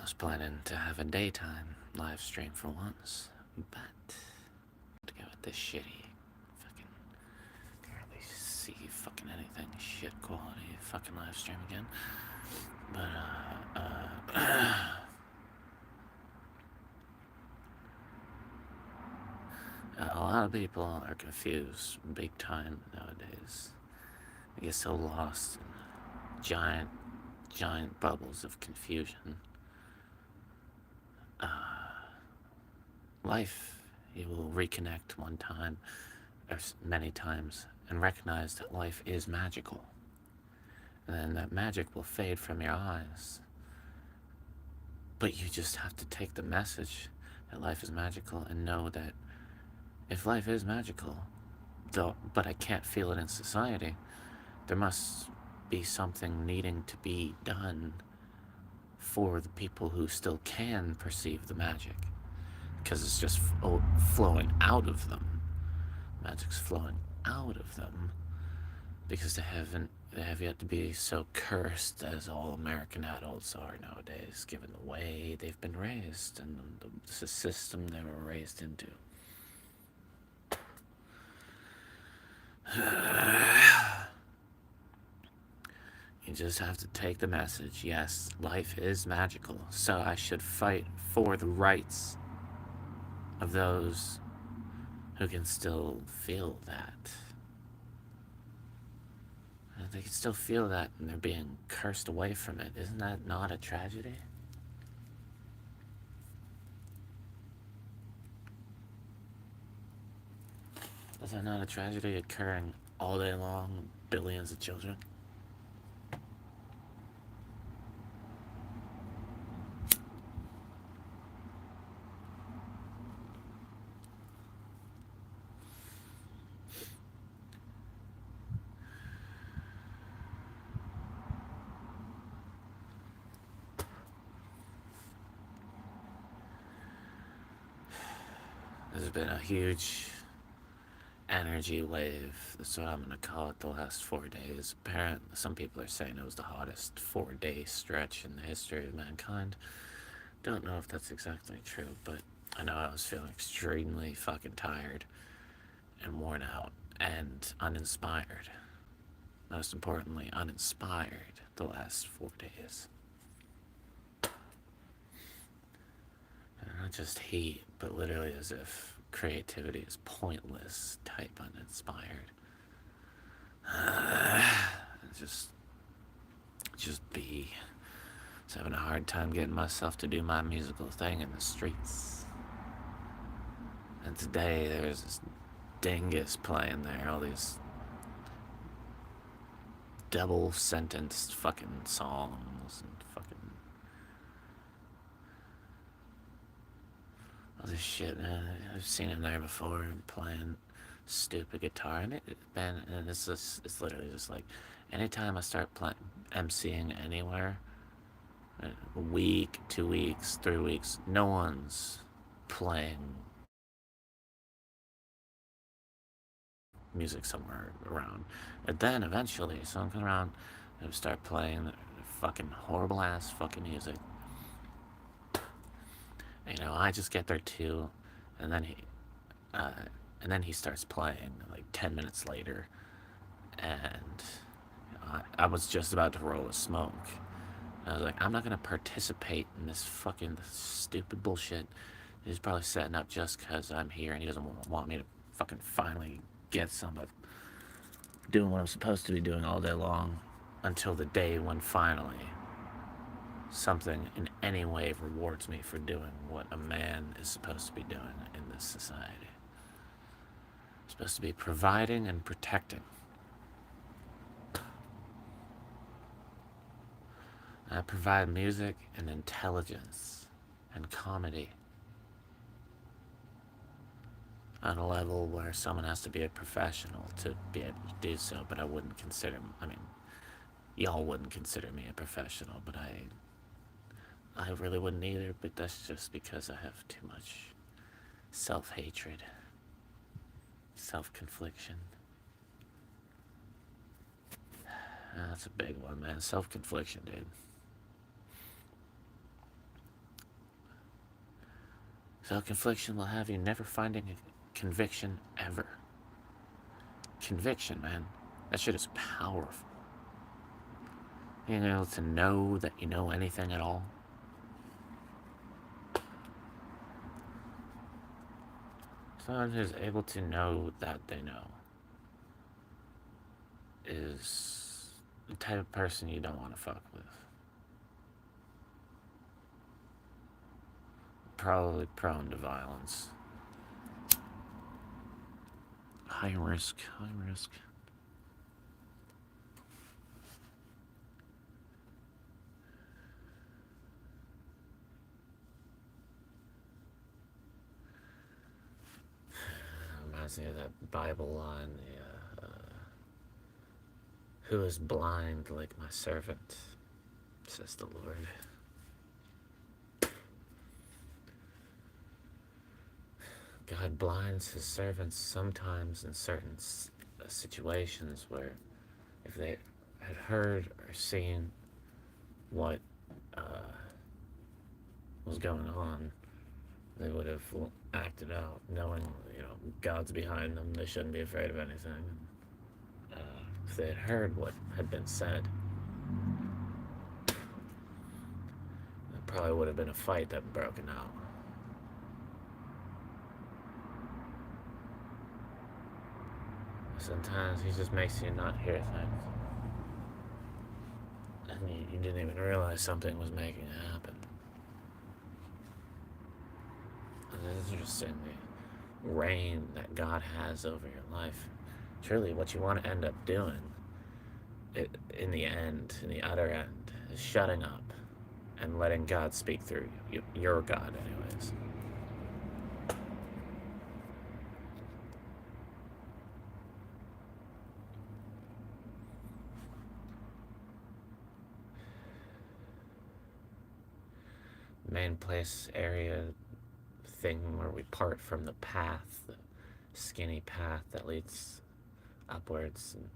was planning to have a daytime live stream for once, but to go with this shitty fucking can't really see fucking anything shit quality fucking live stream again. But a lot of people are confused big time nowadays. They get so lost in giant bubbles of confusion. Life, you will reconnect one time or many times and recognize that life is magical. And then that magic will fade from your eyes. But you just have to take the message that life is magical and know that if life is magical, though, but I can't feel it in society, there must be something needing to be done for the people who still can perceive the magic. Because it's just flowing out of them. Magic's flowing out of them because they have yet to be so cursed as all American adults are nowadays, given the way they've been raised and the system they were raised into. You just have to take the message. Yes, life is magical, so I should fight for the rights of those who can still feel that. They can still feel that and they're being cursed away from it. Isn't that not a tragedy? Is that not a tragedy occurring all day long, billions of children? There's been a huge energy wave. That's what I'm gonna call it. The last 4 days. Apparently, some people are saying it was the hottest 4-day stretch in the history of mankind. Don't know if that's exactly true, but I know I was feeling extremely fucking tired and worn out and uninspired. Most importantly, uninspired the last 4 days. Not just heat, but literally as if creativity is pointless type uninspired. Just be. Just having a hard time getting myself to do my musical thing in the streets. And today there's this dingus playing there, all these double sentenced fucking songs and fucking all this shit. I've seen him there before playing stupid guitar, and it's literally just like anytime I start playing MCing anywhere, a week, 2 weeks, 3 weeks, no one's playing music somewhere around. And then eventually someone comes around and start playing fucking horrible ass fucking music. I just get there too, and then he starts playing like 10 minutes later, and I was just about to roll a smoke. I was like, I'm not gonna participate in this fucking stupid bullshit. He's probably setting up just because I'm here and he doesn't want me to fucking finally get some of doing what I'm supposed to be doing all day long until the day when finally something in any way rewards me for doing what a man is supposed to be doing in this society. Supposed to be providing and protecting. I provide music and intelligence and comedy on a level where someone has to be a professional to be able to do so, but I wouldn't consider, y'all wouldn't consider me a professional, but I really wouldn't either, but that's just because I have too much self-hatred, self-confliction. That's a big one, man. Self-confliction, dude. Self-infliction will have you never finding a conviction ever. Conviction, man. That shit is powerful. Being able to know that you know anything at all. Someone who's able to know that they know is the type of person you don't want to fuck with. Probably prone to violence. High risk, high risk. Reminds me of that Bible line, who is blind like my servant, says the Lord. God blinds his servants sometimes in certain situations where if they had heard or seen what was going on, they would have acted out, knowing, God's behind them. They shouldn't be afraid of anything. If they had heard what had been said, there probably would have been a fight that broken out. Sometimes he just makes you not hear things. And you didn't even realize something was making it happen. And it's interesting, the reign that God has over your life. Truly, what you want to end up doing, in the end, in the utter end, is shutting up and letting God speak through you. Your God, anyways. Main place area thing where we part from the path, the skinny path that leads upwards and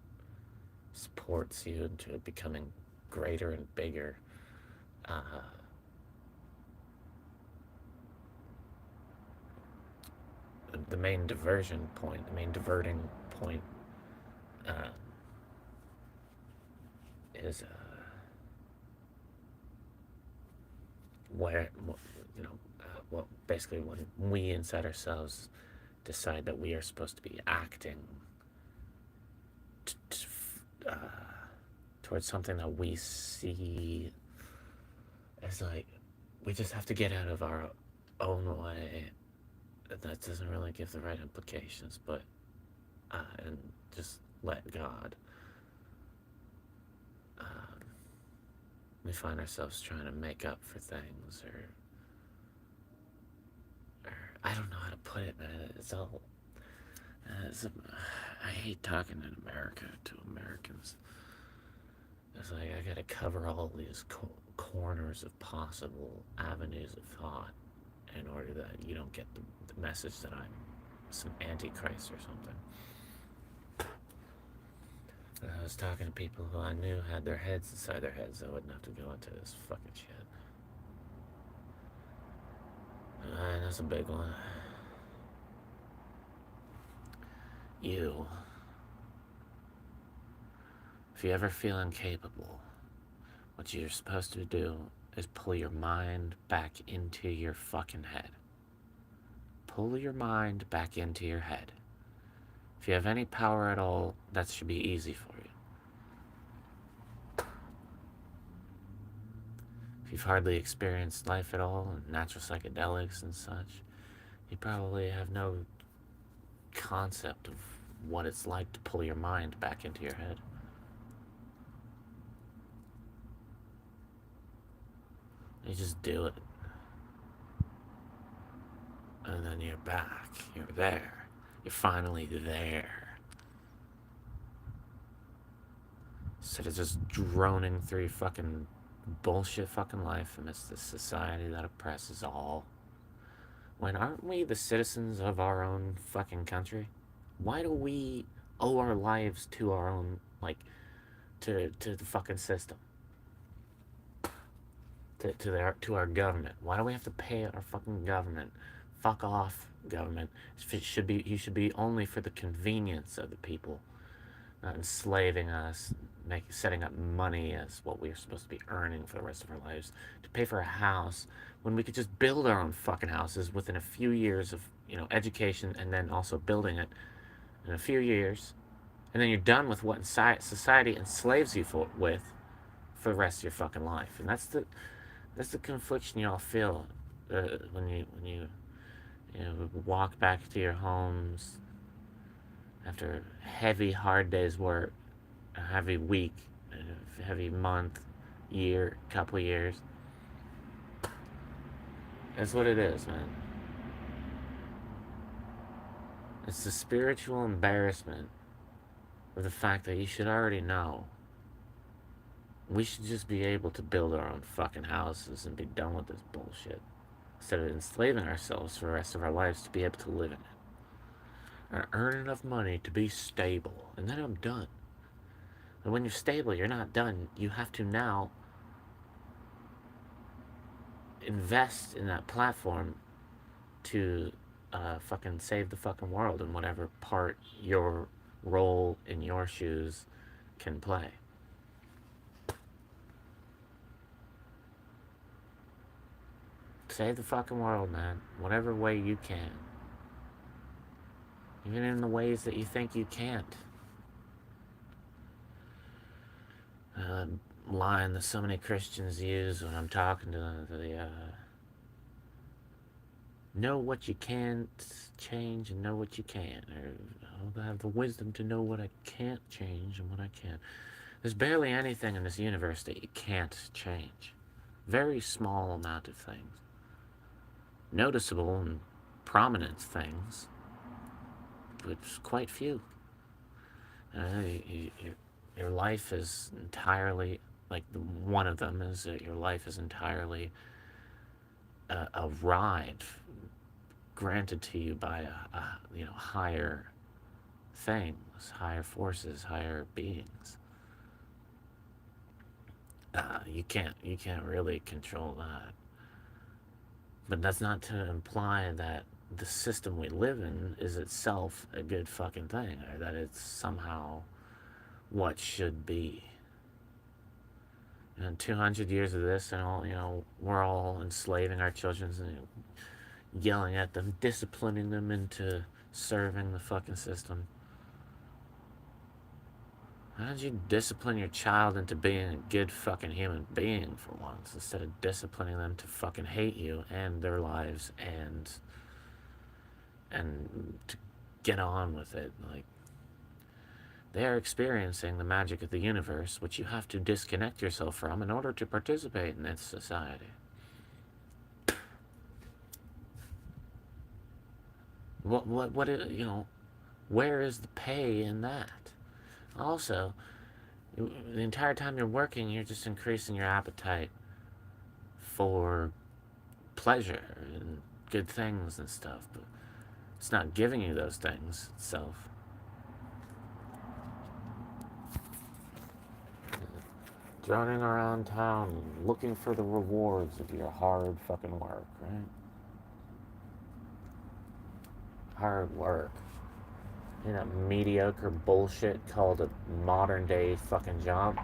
supports you into becoming greater and bigger. The main diversion point, the main diverting point is where, well, basically when we inside ourselves decide that we are supposed to be acting towards something that we see as like, we just have to get out of our own way. That doesn't really give the right implications, but and just let God. We find ourselves trying to make up for things, or I don't know how to put it, man. It's all. I hate talking in America to Americans. It's like I gotta cover all these corners of possible avenues of thought in order that you don't get the message that I'm some antichrist or something. I was talking to people who I knew had their heads inside their heads. I wouldn't have to go into this fucking shit. And that's a big one. You. If you ever feel incapable, what you're supposed to do is pull your mind back into your fucking head. Pull your mind back into your head. If you have any power at all, that should be easy for you. If you've hardly experienced life at all, and natural psychedelics and such, you probably have no concept of what it's like to pull your mind back into your head. You just do it. And then you're back. You're there. You're finally there. Instead of just droning through your fucking bullshit fucking life amidst this society that oppresses all. When aren't we the citizens of our own fucking country? Why do we owe our lives to our own, to the fucking system? To our government? Why do we have to pay our fucking government Fuck off, government. You should be only for the convenience of the people, not enslaving us, setting up money as what we're supposed to be earning for the rest of our lives to pay for a house when we could just build our own fucking houses within a few years of, education, and then also building it in a few years, and then you're done with what society enslaves you for the rest of your fucking life. And that's the confliction you all feel when you walk back to your homes after heavy, hard day's work, a heavy week, a heavy month, year, couple years. That's what it is, man. It's the spiritual embarrassment of the fact that you should already know. We should just be able to build our own fucking houses and be done with this bullshit, instead of enslaving ourselves for the rest of our lives to be able to live in it. And earn enough money to be stable, and then I'm done. And when you're stable, you're not done. You have to now invest in that platform to fucking save the fucking world in whatever part your role in your shoes can play. Save the fucking world, man. Whatever way you can. Even in the ways that you think you can't. Line that so many Christians use when I'm talking to the know what you can't change and know what you can. Or I have the wisdom to know what I can't change and what I can. There's barely anything in this universe that you can't change. Very small amount of things. Noticeable and prominent things, but quite few. Your life is entirely, like one of them is that your life is entirely a ride granted to you by higher things, higher forces, higher beings. You can't really control that. But that's not to imply that the system we live in is itself a good fucking thing, or that it's somehow what should be. 200 years of this, and we're all enslaving our children and yelling at them, disciplining them into serving the fucking system. How don't you discipline your child into being a good fucking human being for once, instead of disciplining them to fucking hate you and their lives and to get on with it? Like, they are experiencing the magic of the universe, which you have to disconnect yourself from in order to participate in its society. Where is the pay in that? Also, the entire time you're working, you're just increasing your appetite for pleasure and good things and stuff, but it's not giving you those things itself. Droning around town looking for the rewards of your hard fucking work, right? Hard work. That mediocre bullshit called a modern day fucking job.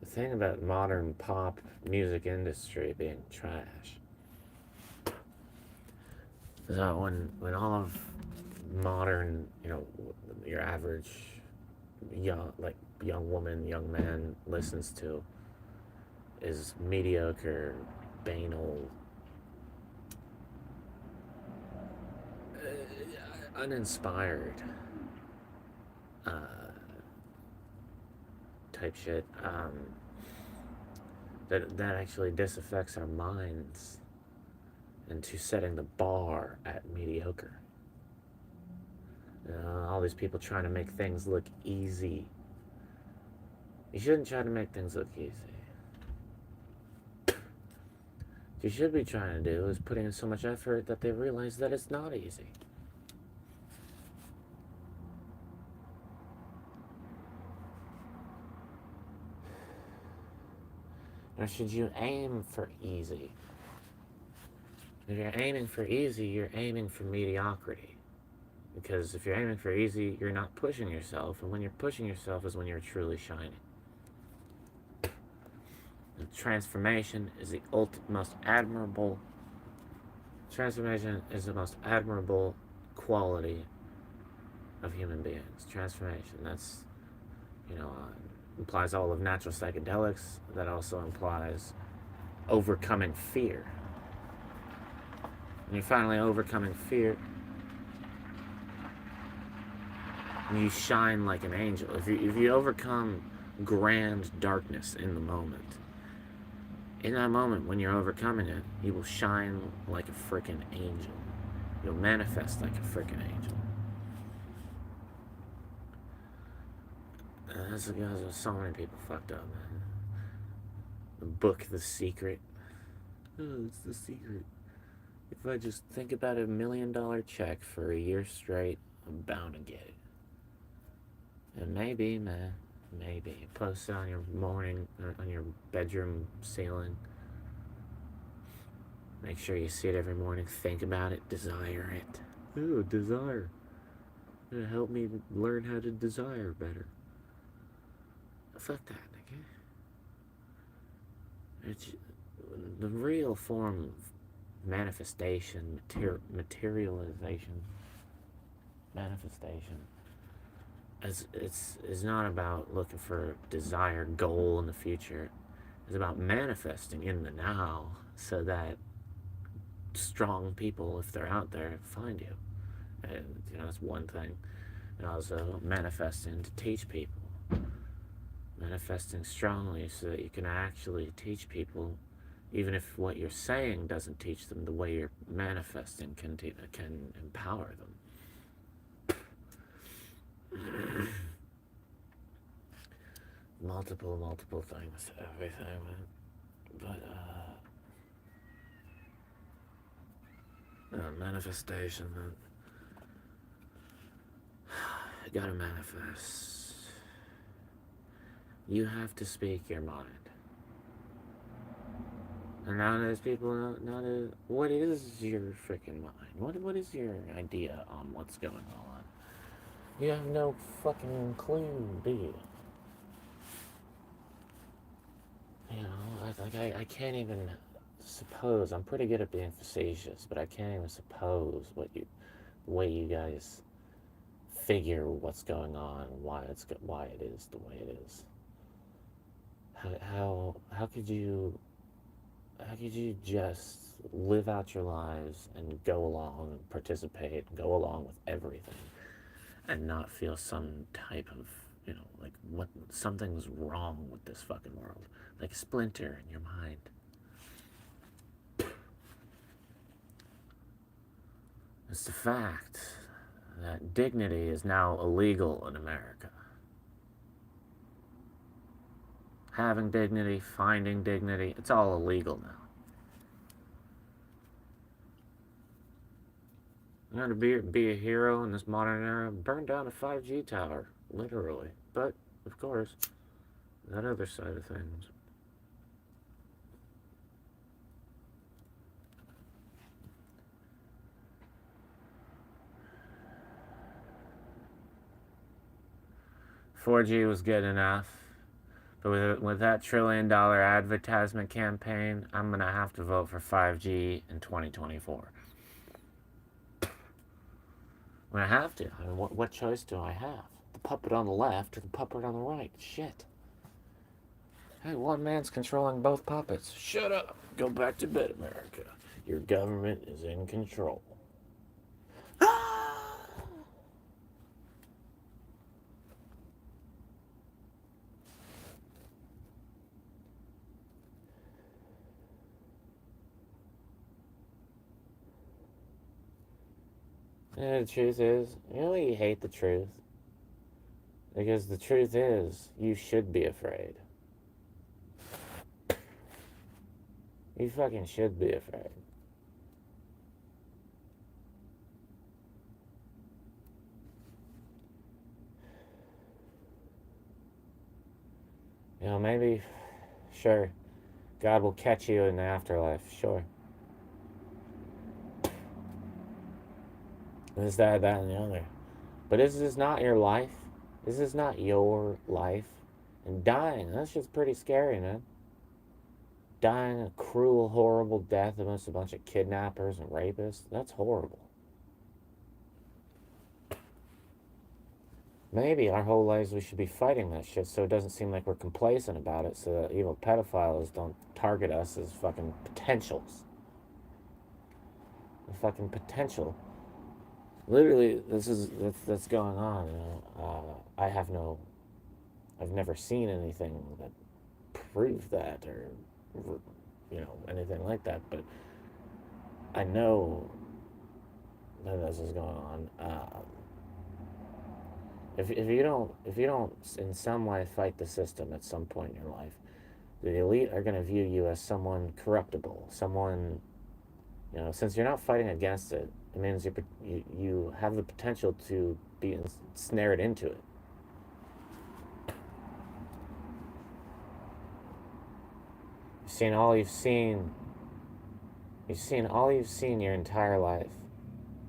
The thing about modern pop music industry being trash is that when all of modern, your average young woman, young man listens to is mediocre, banal, uninspired type shit, that actually disaffects our minds into setting the bar at mediocre. All these people trying to make things look easy. You shouldn't try to make things look easy. What you should be trying to do is putting in so much effort that they realize that it's not easy. Or should you aim for easy? If you're aiming for easy, you're aiming for mediocrity. Because if you're aiming for easy, you're not pushing yourself, and when you're pushing yourself is when you're truly shining. And transformation is the most admirable. Transformation is the most admirable quality of human beings. Transformation. That's, implies all of natural psychedelics. That also implies overcoming fear. When you're finally overcoming fear, you shine like an angel. If you overcome grand darkness in the moment, in that moment when you're overcoming it, you will shine like a freaking angel. You'll manifest like a freaking angel. And that's because so many people fucked up, man. The book, The Secret. Oh, it's the secret. If I just think about $1 million check for a year straight, I'm bound to get it. And maybe, man, maybe. Post it on your on your bedroom ceiling. Make sure you see it every morning. Think about it. Desire it. Ooh, desire. It'll help me learn how to desire better. Fuck that, nigga. It's the real form of manifestation, materialization, manifestation. It's not about looking for a desired goal in the future. It's about manifesting in the now so that strong people, if they're out there, find you. And, that's one thing. And also manifesting to teach people. Manifesting strongly so that you can actually teach people, even if what you're saying doesn't teach them, the way you're manifesting can empower them. multiple things, everything, but manifestation, man. You gotta manifest. You have to speak your mind. And nowadays people what is your freaking mind? What is your idea on what's going on? You have no fucking clue, do you? I can't even suppose. I'm pretty good at being facetious, but I can't even suppose the way you guys figure what's going on, why it is the way it is. How could you just live out your lives and go along and participate, go along with everything, and not feel some type of, like what something's wrong with this fucking world, like a splinter in your mind. It's the fact that dignity is now illegal in America. Having dignity, finding dignity, it's all illegal now. You know, to be a hero in this modern era, burn down a 5G tower, literally. But, of course, that other side of things. $4G was good enough, but with that $1 trillion advertisement campaign, I'm gonna have to vote for 5G in 2024. I'm gonna have to. I mean, what choice do I have? The puppet on the left or the puppet on the right? Shit. Hey, one man's controlling both puppets. Shut up. Go back to bed, America. Your government is in control. And the truth is, you hate the truth. Because the truth is, you should be afraid. You fucking should be afraid. Maybe, sure, God will catch you in the afterlife, sure. This, that, and the other. But this is not your life. This is not your life. And dying, that's just pretty scary, man. Dying a cruel, horrible death amongst a bunch of kidnappers and rapists, that's horrible. Maybe our whole lives we should be fighting that shit so it doesn't seem like we're complacent about it so that evil pedophiles don't target us as fucking potentials. The fucking potential. Literally, that's going on. I've never seen anything that proved that or anything like that, but I know that this is going on. If you don't in some way fight the system at some point in your life, the elite are going to view you as someone corruptible, someone, since you're not fighting against it, it means you have the potential to be snared into it. You've seen all you've seen. You've seen all you've seen your entire life.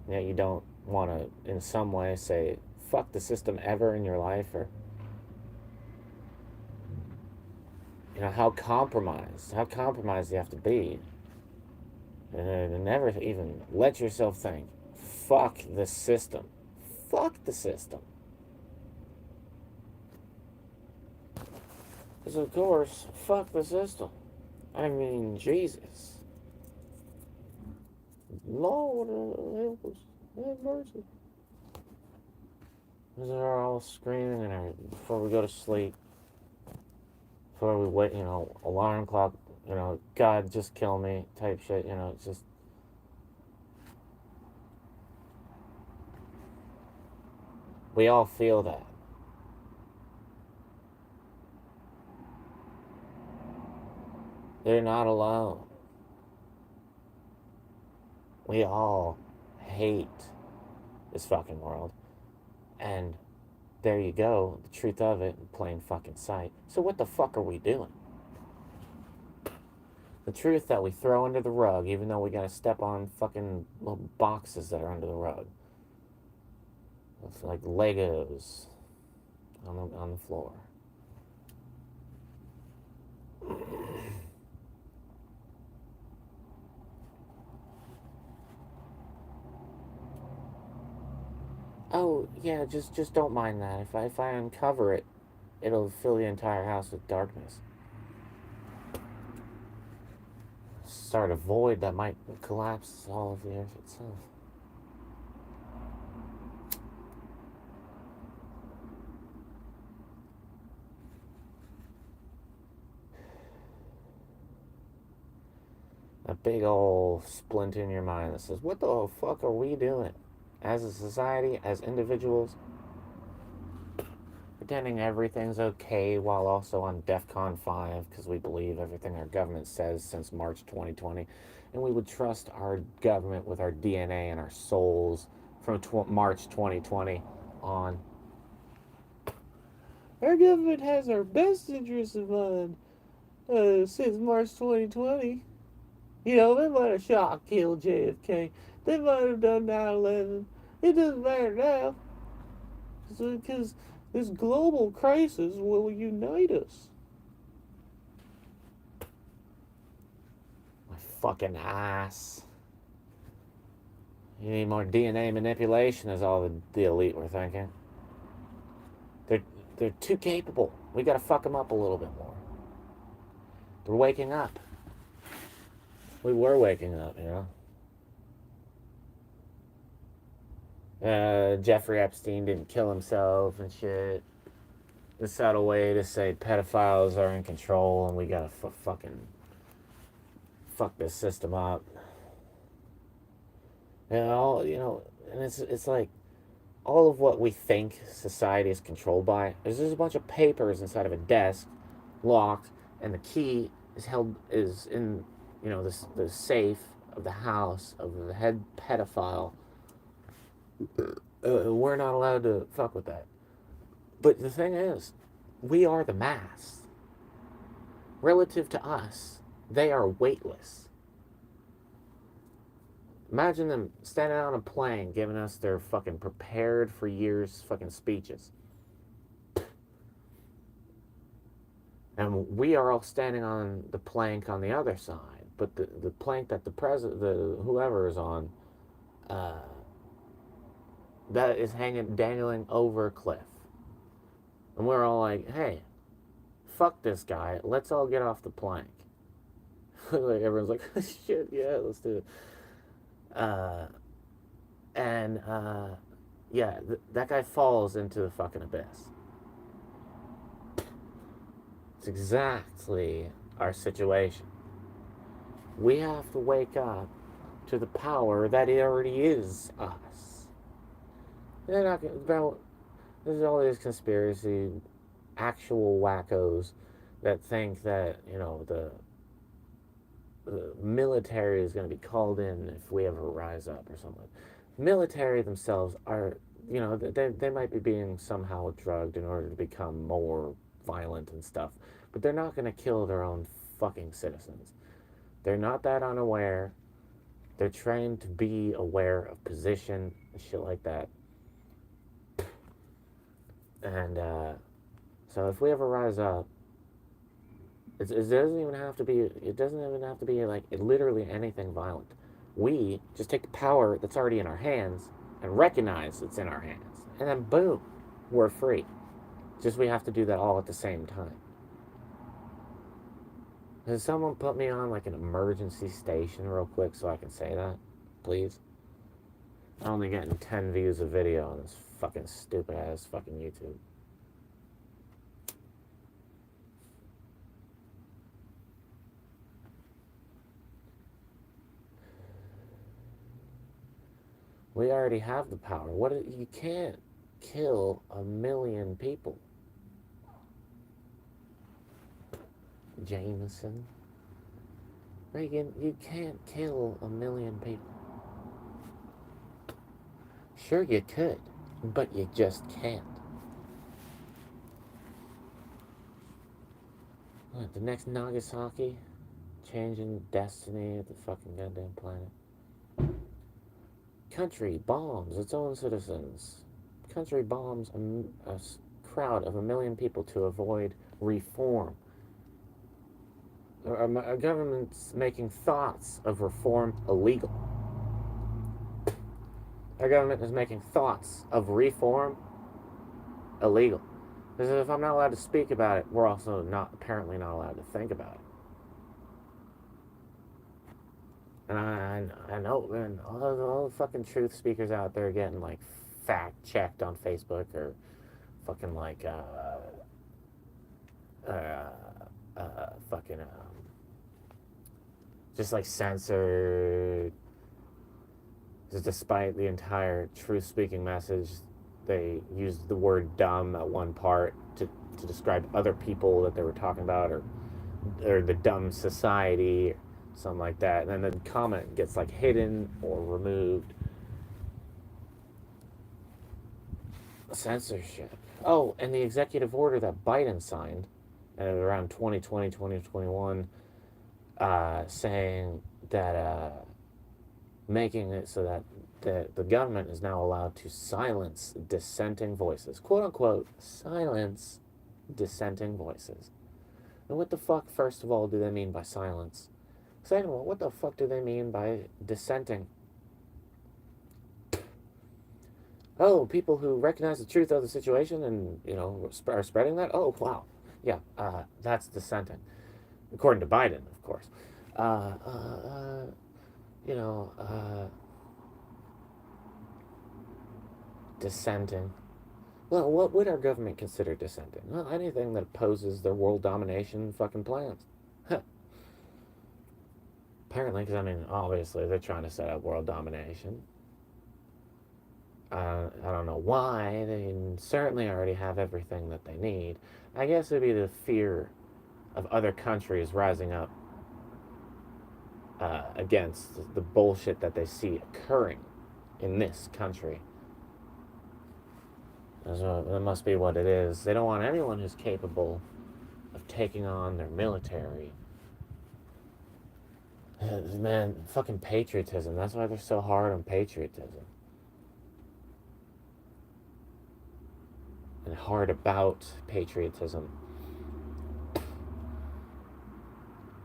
Yet you don't want to, in some way, say fuck the system ever in your life, or how compromised you have to be, and never even let yourself think, fuck the system. Fuck the system. Because, of course, fuck the system. I mean, Jesus. Lord, help us. Have mercy. They're all screaming and everything before we go to sleep. Before we wait, alarm clock, God, just kill me type shit, it's just. We all feel that. They're not alone. We all hate this fucking world. And there you go, the truth of it in plain fucking sight. So what the fuck are we doing? The truth that we throw under the rug, even though we gotta step on fucking little boxes that are under the rug. It's like Legos on the floor. Oh yeah, just don't mind that. If I uncover it, it'll fill the entire house with darkness. Start a void that might collapse all of the earth itself. A big old splint in your mind that says, what the fuck are we doing? As a society, as individuals, pretending everything's okay while also on DEFCON 5 because we believe everything our government says since March 2020. And we would trust our government with our DNA and our souls from March 2020 on. Our government has our best interests in mind since March 2020. They might have shot, killed JFK. They might have done 9/11. It doesn't matter now. Because this global crisis will unite us. My fucking ass. You need more DNA manipulation, is all the elite were thinking. They're too capable. We gotta fuck them up a little bit more. They're waking up. We were waking up, Jeffrey Epstein didn't kill himself and shit. The subtle way to say pedophiles are in control and we gotta fucking fuck this system up. And and it's like all of what we think society is controlled by is just a bunch of papers inside of a desk, locked, and the key is in the safe of the house of the head pedophile. We're not allowed to fuck with that. But the thing is, we are the mass. Relative to us, they are weightless. Imagine them standing on a plane giving us their fucking prepared for years fucking speeches. And we are all standing on the plank on the other side. But the plank that whoever is on, uh, that is dangling over a cliff. And we're all like, hey, fuck this guy. Let's all get off the plank. Like everyone's like, shit, yeah, let's do it. And yeah, that guy falls into the fucking abyss. It's exactly our situation. We have to wake up to the power that already is us. They're not about. There's all these conspiracy, actual wackos that think that the military is going to be called in if we ever rise up or something. Military themselves are, they might be being somehow drugged in order to become more violent and stuff, but they're not going to kill their own fucking citizens. They're not that unaware. They're trained to be aware of position and shit like that. And so if we ever rise up, it doesn't even have to be. It doesn't even have to be like literally anything violent. We just take the power that's already in our hands and recognize it's in our hands, and then boom, we're free. Just we have to do that all at the same time. Can someone put me on like an emergency station real quick so I can say that, please? I'm only getting 10 views a video on this fucking stupid ass fucking YouTube. We already have the power. You can't kill 1,000,000 people. Jameson. Reagan, you can't kill 1,000,000 people. Sure you could, but you just can't. What, the next Nagasaki? Changing destiny of the fucking goddamn planet. Country bombs its own citizens. Country bombs a crowd of 1,000,000 people to avoid reform. A government's making thoughts of reform illegal. Our government is making thoughts of reform illegal. Because if I'm not allowed to speak about it, we're also apparently not allowed to think about it. And I know, man, all the fucking truth speakers out there getting like fact checked on Facebook or fucking like fucking just like censored. Just despite the entire truth speaking message, they used the word dumb at one part to describe other people that they were talking about, or the dumb society, something like that. And then the comment gets like hidden or removed. Censorship. Oh, and the executive order that Biden signed around 2020, 2021, saying that making it so that the government is now allowed to silence dissenting voices. Quote unquote, silence dissenting voices. And what the fuck, first of all, do they mean by silence? Second of all, what the fuck do they mean by dissenting? Oh, people who recognize the truth of the situation and, are spreading that? Oh, wow. Yeah, that's dissenting. According to Biden, of course. Dissenting. Well, what would our government consider dissenting? Well, anything that opposes their world domination fucking plans. Huh. Apparently, because, obviously, they're trying to set up world domination. I don't know why. They certainly already have everything that they need. I guess it'd be the fear of other countries rising up against the bullshit that they see occurring in this country. That must be what it is. They don't want anyone who's capable of taking on their military. Man, fucking patriotism. That's why they're so hard on patriotism. And hard about patriotism.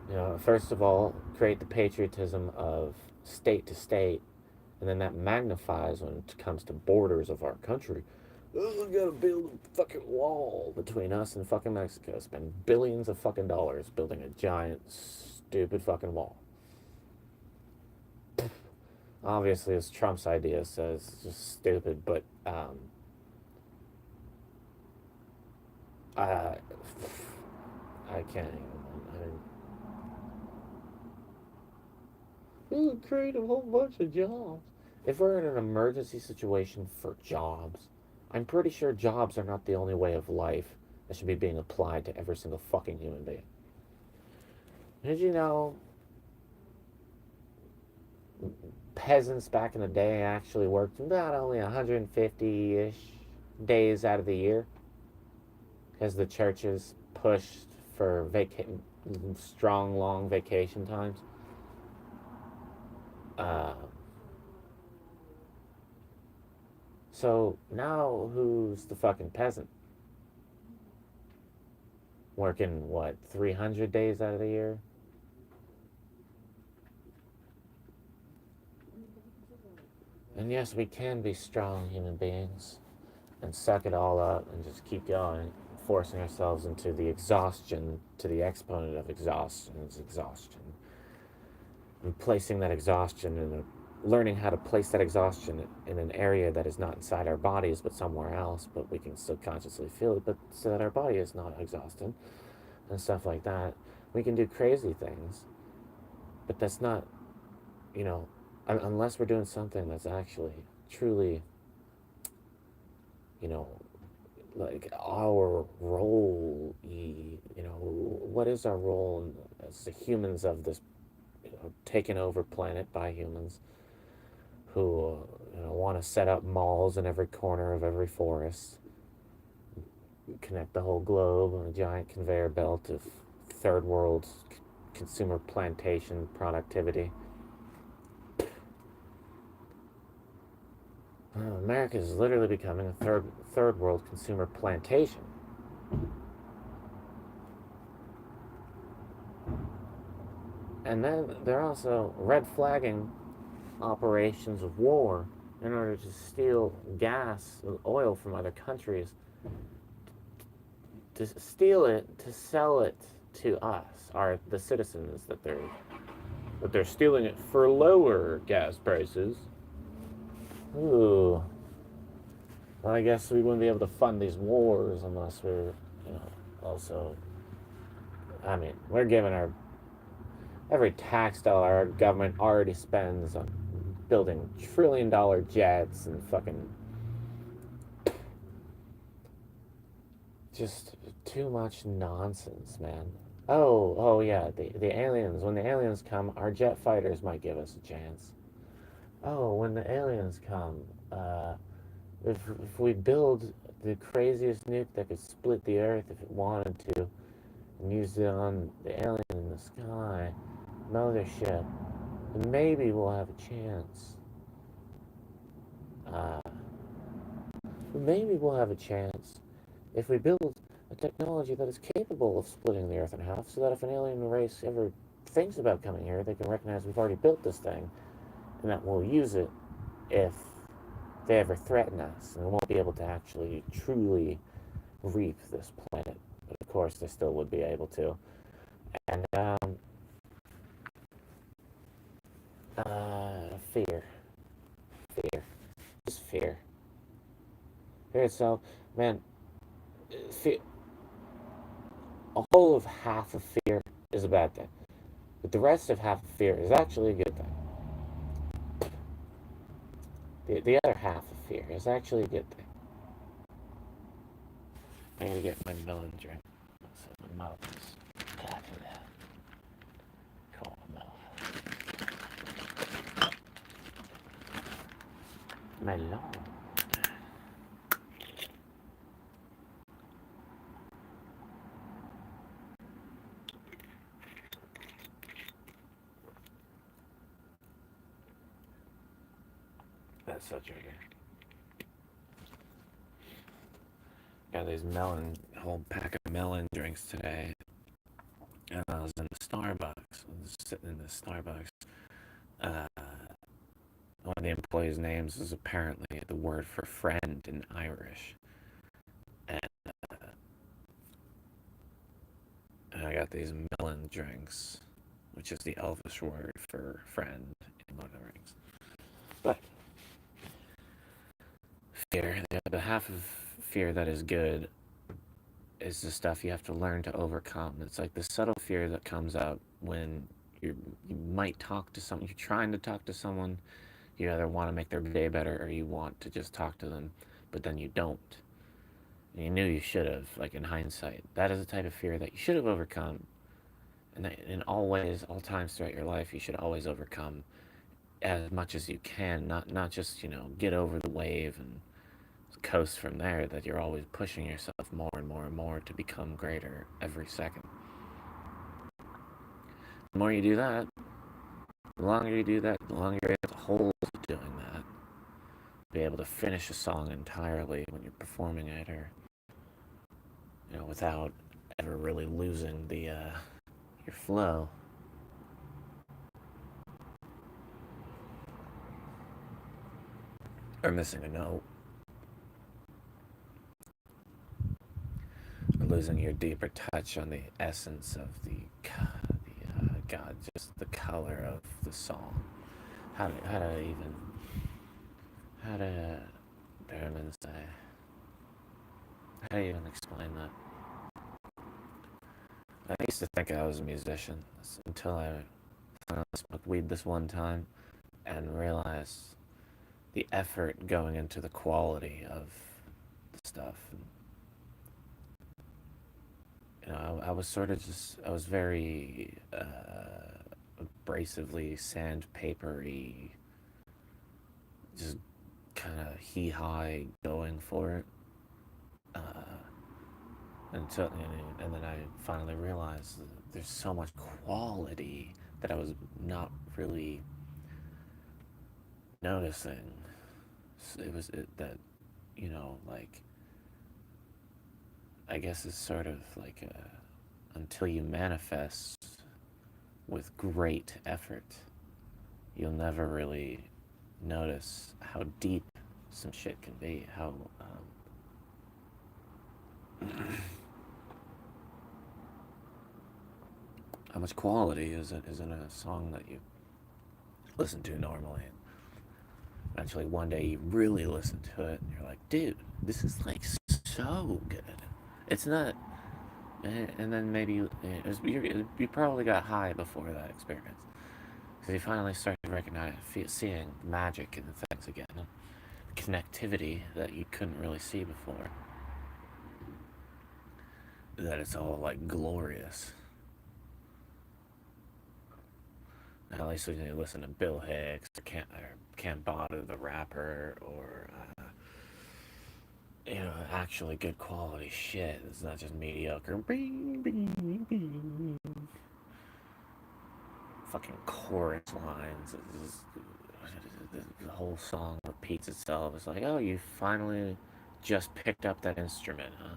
You know, first of all, create the patriotism of state to state, and then that magnifies when it comes to borders of our country. Oh, we gotta build a fucking wall between us and fucking Mexico. Spend billions of fucking dollars building a giant, stupid fucking wall. Obviously, it's Trump's idea, so it's just stupid, but, I can't even. It would create a whole bunch of jobs. If we're in an emergency situation for jobs, I'm pretty sure jobs are not the only way of life that should be being applied to every single fucking human being. Did you know peasants back in the day actually worked about only 150-ish days out of the year? Because the churches pushed for strong, long vacation times. Uh, so now who's the fucking peasant? Working, what, 300 days out of the year? And yes, we can be strong human beings and suck it all up and just keep going, forcing ourselves into the exhaustion, to the exponent of exhaustion is exhaustion. And placing that exhaustion learning how to place that exhaustion in an area that is not inside our bodies but somewhere else, but we can still consciously feel it, but so that our body is not exhausted and stuff like that. We can do crazy things, but that's not, you know, unless we're doing something that's actually truly, you know, like our role. You know, what is our role as the humans of this, you know, taken over planet by humans who, you know, want to set up malls in every corner of every forest, connect the whole globe on a giant conveyor belt of third world consumer plantation productivity. America is literally becoming a third world consumer plantation. And then they're also red flagging operations of war in order to steal gas and oil from other countries, to steal it, to sell it to us, the citizens, that they're stealing it for lower gas prices. Ooh. Well, I guess we wouldn't be able to fund these wars unless we're, you know, also. I mean, we're giving every tax dollar our government already spends on building $1 trillion jets and fucking just too much nonsense, man. Oh yeah, the aliens. When the aliens come, our jet fighters might give us a chance. Oh, when the aliens come, if we build the craziest nuke that could split the earth if it wanted to, and use it on the alien in the sky, mothership, then maybe we'll have a chance. Maybe we'll have a chance if we build a technology that is capable of splitting the earth in half, so that if an alien race ever thinks about coming here, they can recognize we've already built this thing, and that we'll use it if they ever threaten us, and we won't be able to actually truly reap this planet. But of course, they still would be able to. And fear, just fear. Fear itself, man. Fear. A whole of half of fear is a bad thing, but the rest of half of fear is actually a good thing. The other half of fear. It's actually a good thing. I gotta get my melon drink. So my mouth is catching that. Cool mouth. Melon. That's so trigger. Got these whole pack of melon drinks today. And I was in the Starbucks. I was sitting in the Starbucks. Uh, One of the employees' names is apparently the word for friend in Irish. And I got these melon drinks, which is the Elvish word for friend in Lord of the Rings. But fear, the half of fear that is good is the stuff you have to learn to overcome. It's like the subtle fear that comes out when you might talk to someone, you're trying to talk to someone, you either want to make their day better or you want to just talk to them, but then you don't. And you knew you should have, like in hindsight. That is the type of fear that you should have overcome. And that in all ways, all times throughout your life, you should always overcome as much as you can, not just, get over the wave and coast from there, that you're always pushing yourself more and more and more to become greater every second. The more you do that, the longer you do that, the longer you're able to hold doing that. Be able to finish a song entirely when you're performing it, or without ever really losing your flow. Or missing a note. Or losing your deeper touch on the essence of God, just the color of the song. How to Berman say, how do you even explain that? I used to think I was a musician until I finally smoked weed this one time and realized the effort going into the quality of the stuff. And, I was sort of I was very abrasively sandpapery, just kind of hee-haw going for it. And then I finally realized that there's so much quality that I was not really noticing. So it was that, like, I guess it's sort of like until you manifest with great effort, you'll never really notice how deep some shit can be, how how much quality is in a song that you listen to normally. Eventually, one day you really listen to it, and you're like, dude, this is like so good. It's not. And then maybe you probably got high before that experience, because you finally started seeing magic in things again, connectivity that you couldn't really see before. That it's all like glorious. At least when you listen to Bill Hicks or Can't Bother the Rapper, or actually good quality shit. It's not just mediocre. Fucking chorus lines. The whole song repeats itself. It's like, oh, you finally just picked up that instrument, huh?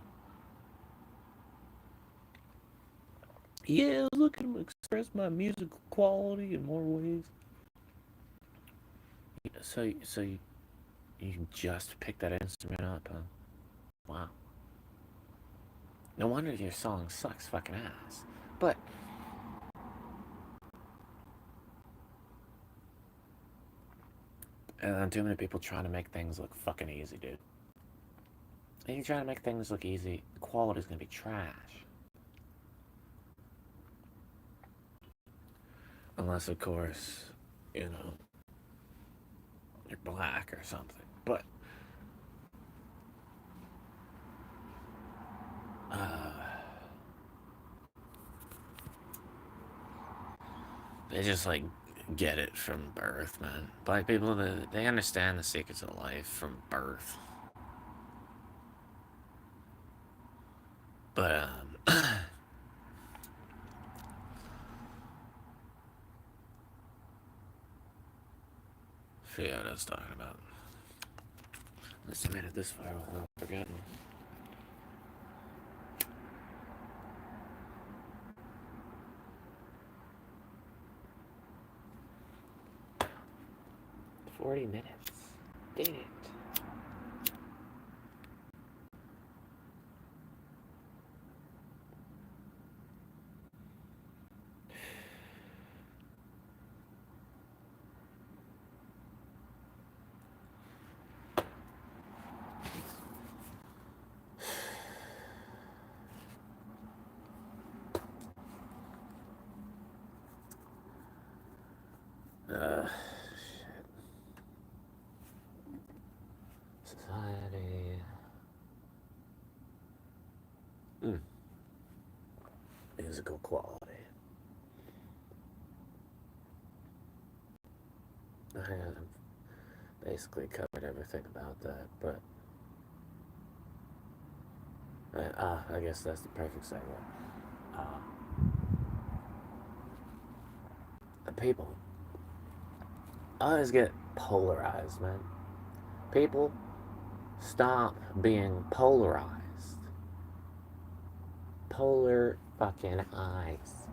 Yeah, looking to express my musical quality in more ways. So you just picked that instrument up, huh? Wow. No wonder your song sucks fucking ass. But too many people trying to make things look fucking easy, dude. If you try to make things look easy, the quality's gonna be trash. Unless, of course, you're black or something. But they just like get it from birth, man. Black people, they understand the secrets of life from birth. But forget what I was talking about. Let's made it this far without forgetting. $40. Did it. Shit. Society. Musical quality. I have basically covered everything about that, but I guess that's the perfect segue. People always get polarized, man. People stop being polarized. Polar fucking eyes.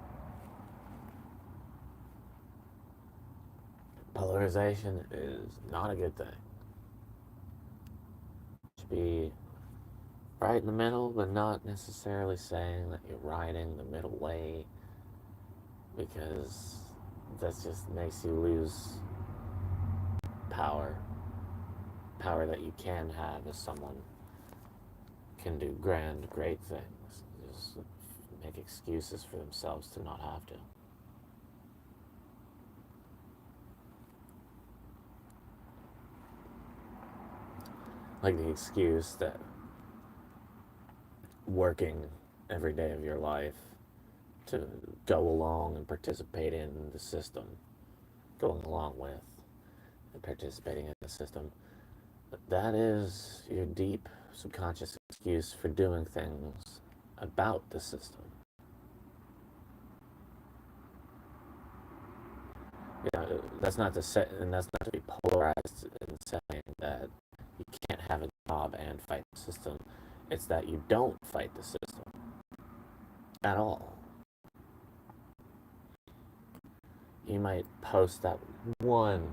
Polarization is not a good thing. You should be right in the middle, but not necessarily saying that you're riding the middle way, because that just makes you lose power. Power that you can have as someone can do grand, great things. Just make excuses for themselves to not have to. Like the excuse that working every day of your life to go along and participate in the system, going along with and participating in the system, that is your deep subconscious excuse for doing things about the system. You know, that's not to say, and that's not to be polarized in saying that you can't have a job and fight the system. It's that you don't fight the system at all. You might post that one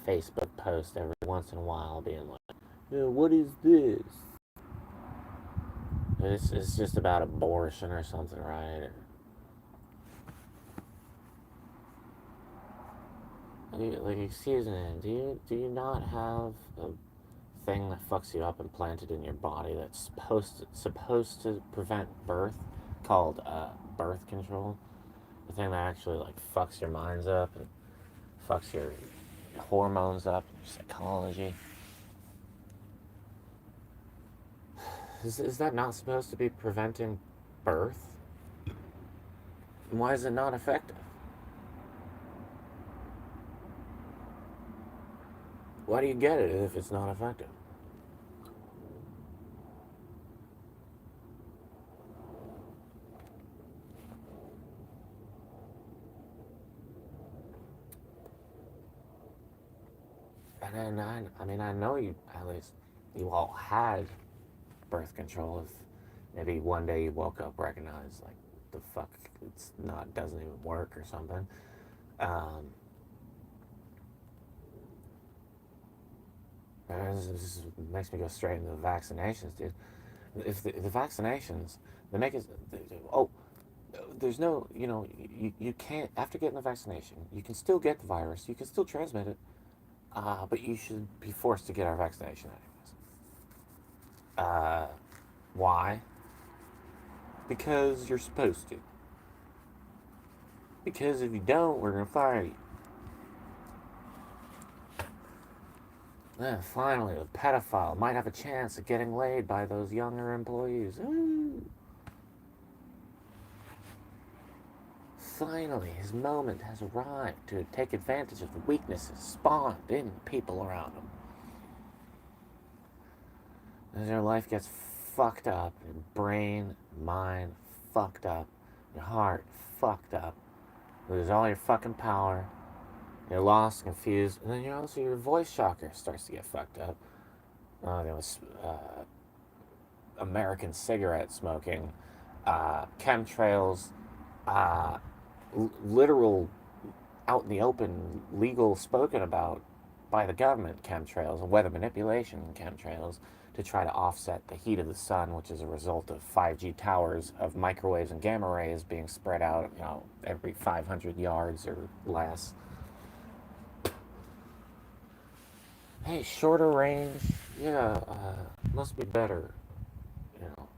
Facebook post every once in a while being like, yeah, what is this? It's just about abortion or something, right? Like, excuse me, do you not have a thing that fucks you up implanted in your body that's supposed to prevent birth, called birth control? The thing that actually like fucks your minds up and fucks your hormones up, your psychology. Is that not supposed to be preventing birth? And why is it not effective? Why do you get it if it's not effective? And then I mean, I know you, at least you all had birth control. If maybe one day you woke up, recognized like the fuck, it's not, doesn't even work or something. Um, this makes me go straight into the vaccinations, dude. If the vaccinations, they make it. Oh, there's no, you can't, after getting the vaccination, you can still get the virus, you can still transmit it, but you should be forced to get our vaccination anyways. Why? Because you're supposed to. Because if you don't, we're gonna fire you. Then finally, the pedophile might have a chance at getting laid by those younger employees. Ooh. Finally, his moment has arrived to take advantage of the weaknesses spawned in people around him. As your life gets fucked up, your brain, mind fucked up, your heart fucked up, you lose all your fucking power, you're lost, confused, and then your voice chakra starts to get fucked up. There was American cigarette smoking, chemtrails, uh, literal out in the open, legal spoken about by the government chemtrails and weather manipulation chemtrails to try to offset the heat of the sun, which is a result of 5G towers of microwaves and gamma rays being spread out, every 500 yards or less. Hey, shorter range, yeah, must be better. You know,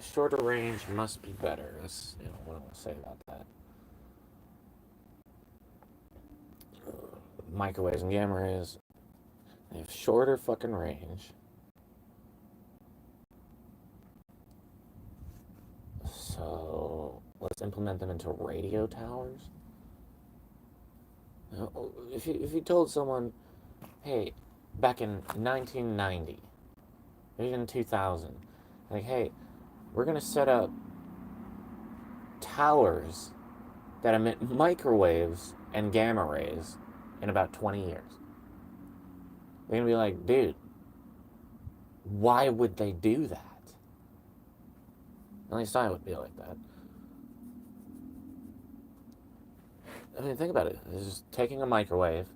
shorter range must be better. That's what I want to say about that. Microwaves and gamma rays, they have shorter fucking range. So let's implement them into radio towers. If you told someone, hey, back in 1990, or even 2000, like, hey, we're gonna set up towers that emit microwaves and gamma rays in about 20 years. They're gonna be like, dude, why would they do that? At least I would be like that. I mean, think about it. It's just taking a microwave,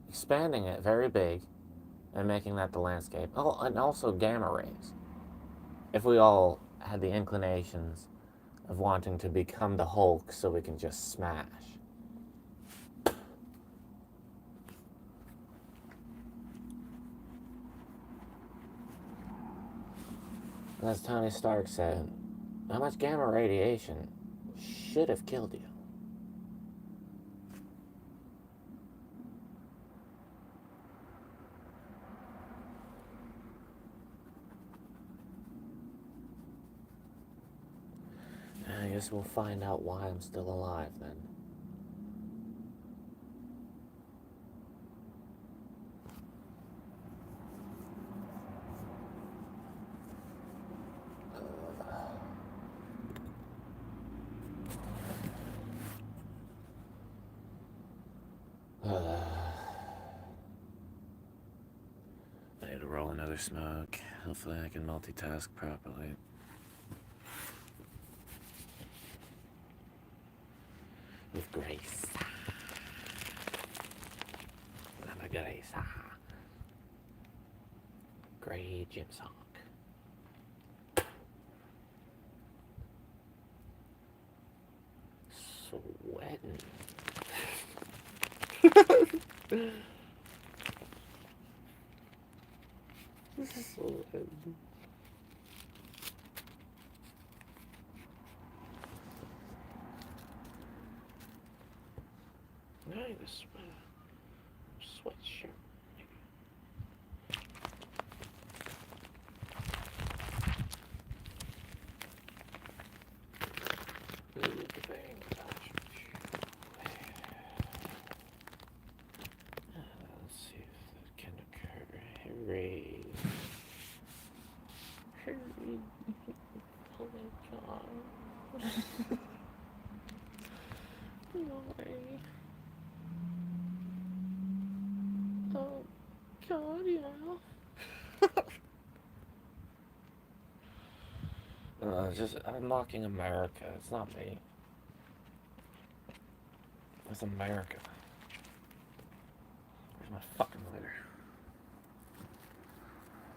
expanding it very big, and making that the landscape. Oh, and also gamma rays. If we all had the inclinations of wanting to become the Hulk so we can just smash. As Tony Stark said, how much gamma radiation should have killed you? I guess we'll find out why I'm still alive then. I need to roll another smoke. Hopefully I can multitask properly. With grace. I'm a grace. Great Jim song. Sweating. Sweating. I need a sweatshirt. Let's see if that can occur. Hooray. Hooray. Oh my god. Why? Oh god, yeah. I'm mocking America. It's not me. It's America. Where's my fucking lighter?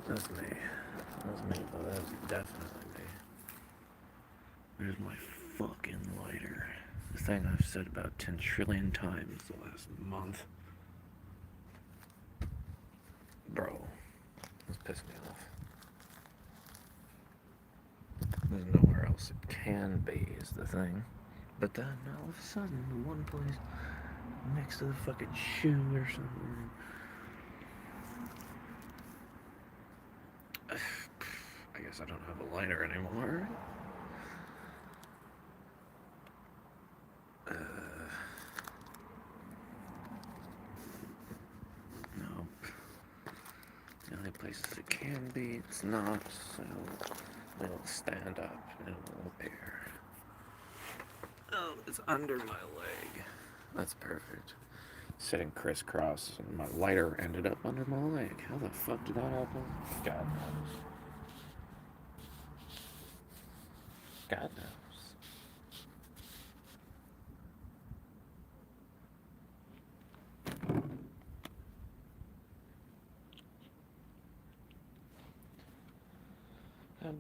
That's me. That's me, but that's definitely me. Where's my fucking lighter? The thing I've said about 10 trillion times the last month. Bro, this pissing me off. There's nowhere else it can be, is the thing. But then all of a sudden, the one place next to the fucking shoe or something, guess I don't have a lighter anymore. No. The only places it can be, it's not, so it'll stand up and it will appear. Oh, it's under my leg. That's perfect. Sitting crisscross, and my lighter ended up under my leg. How the fuck did that happen? God knows. God knows.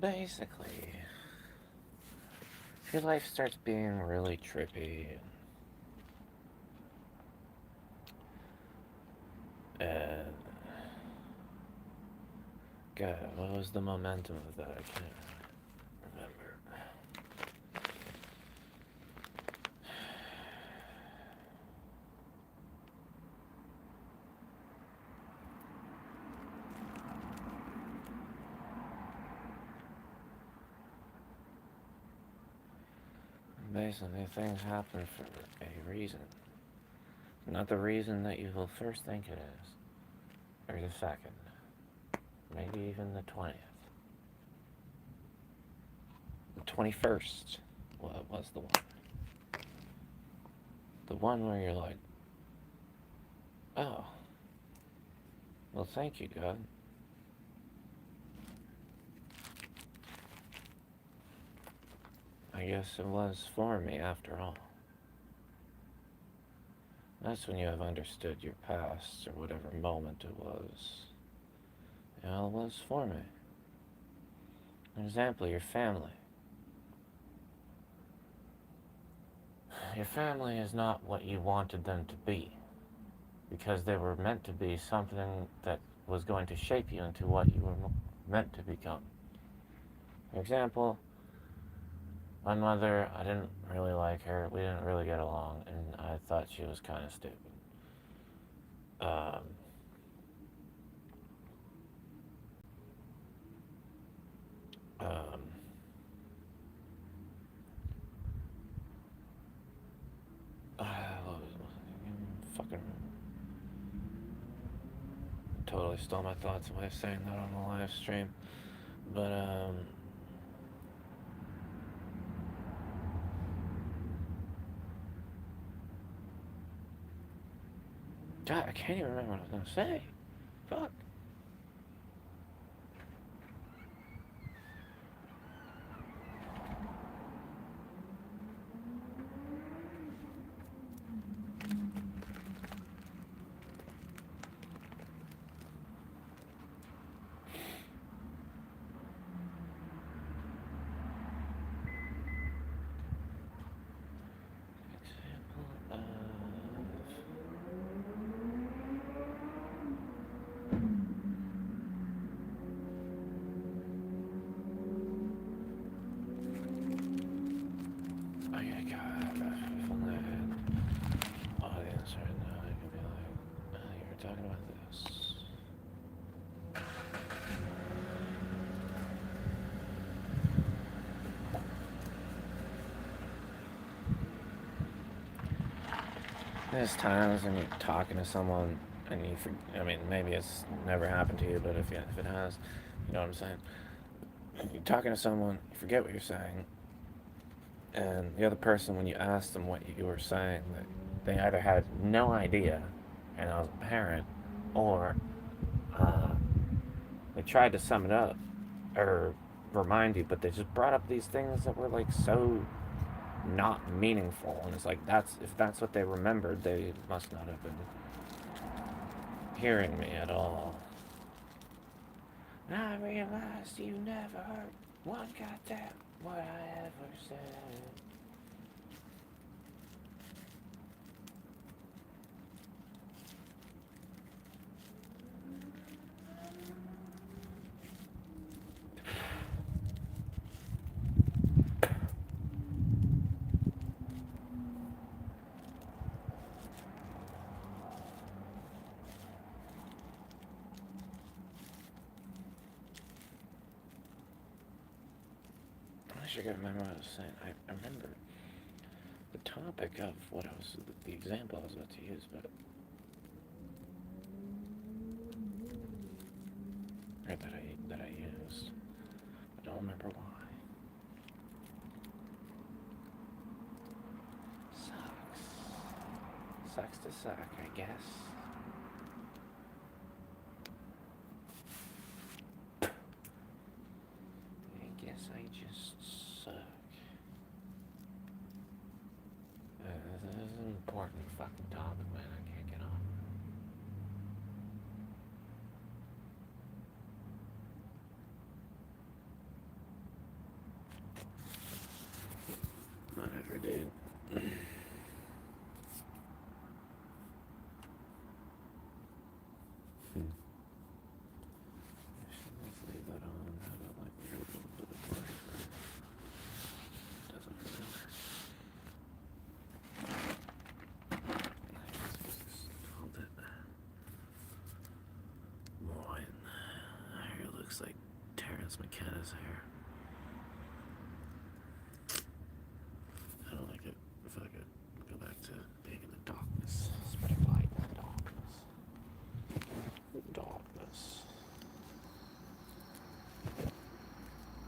Basically, if your life starts being really trippy and God, what was the momentum of that? I can't remember. Basically, things happen for a reason. Not the reason that you will first think it is, or the second, maybe even the 20th. The 21st was the one. The one where you're like, oh, well, thank you, God. I guess it was for me after all. That's when you have understood your past, or whatever moment it was. It all was for me. For example, your family. Your family is not what you wanted them to be, because they were meant to be something that was going to shape you into what you were meant to become. For example, my mother, I didn't really like her. We didn't really get along, and I thought she was kind of stupid. Fucking totally stole my thoughts away saying that on the live stream. But, God, I can't even remember what I was gonna say. Fuck. Talking about this. There's times when you're talking to someone and you I mean, maybe it's never happened to you, but if it has, you know what I'm saying? You're talking to someone, you forget what you're saying, and the other person, when you ask them what you were saying, they either had no idea, and I was apparent, or they tried to sum it up or remind you, but they just brought up these things that were like so not meaningful, and it's like if that's what they remembered, they must not have been hearing me at all. And I realized you never heard one goddamn what I ever said. actually gotta remember what I was saying. I remember the topic of what I was, the example I was about to use, but or that I used. I don't remember why. Sucks. Sucks to suck, I guess. I guess I just suck. This is an important fucking topic, man. I can't get on. Whatever, dude. Let's leave that on. How about like we're going to the party? Doesn't really matter. Let's hold it. Moin. Hair looks like Terrence McKenna's hair. I don't like it. If I could go back to being in the darkness, spreading light in the darkness. Darkness.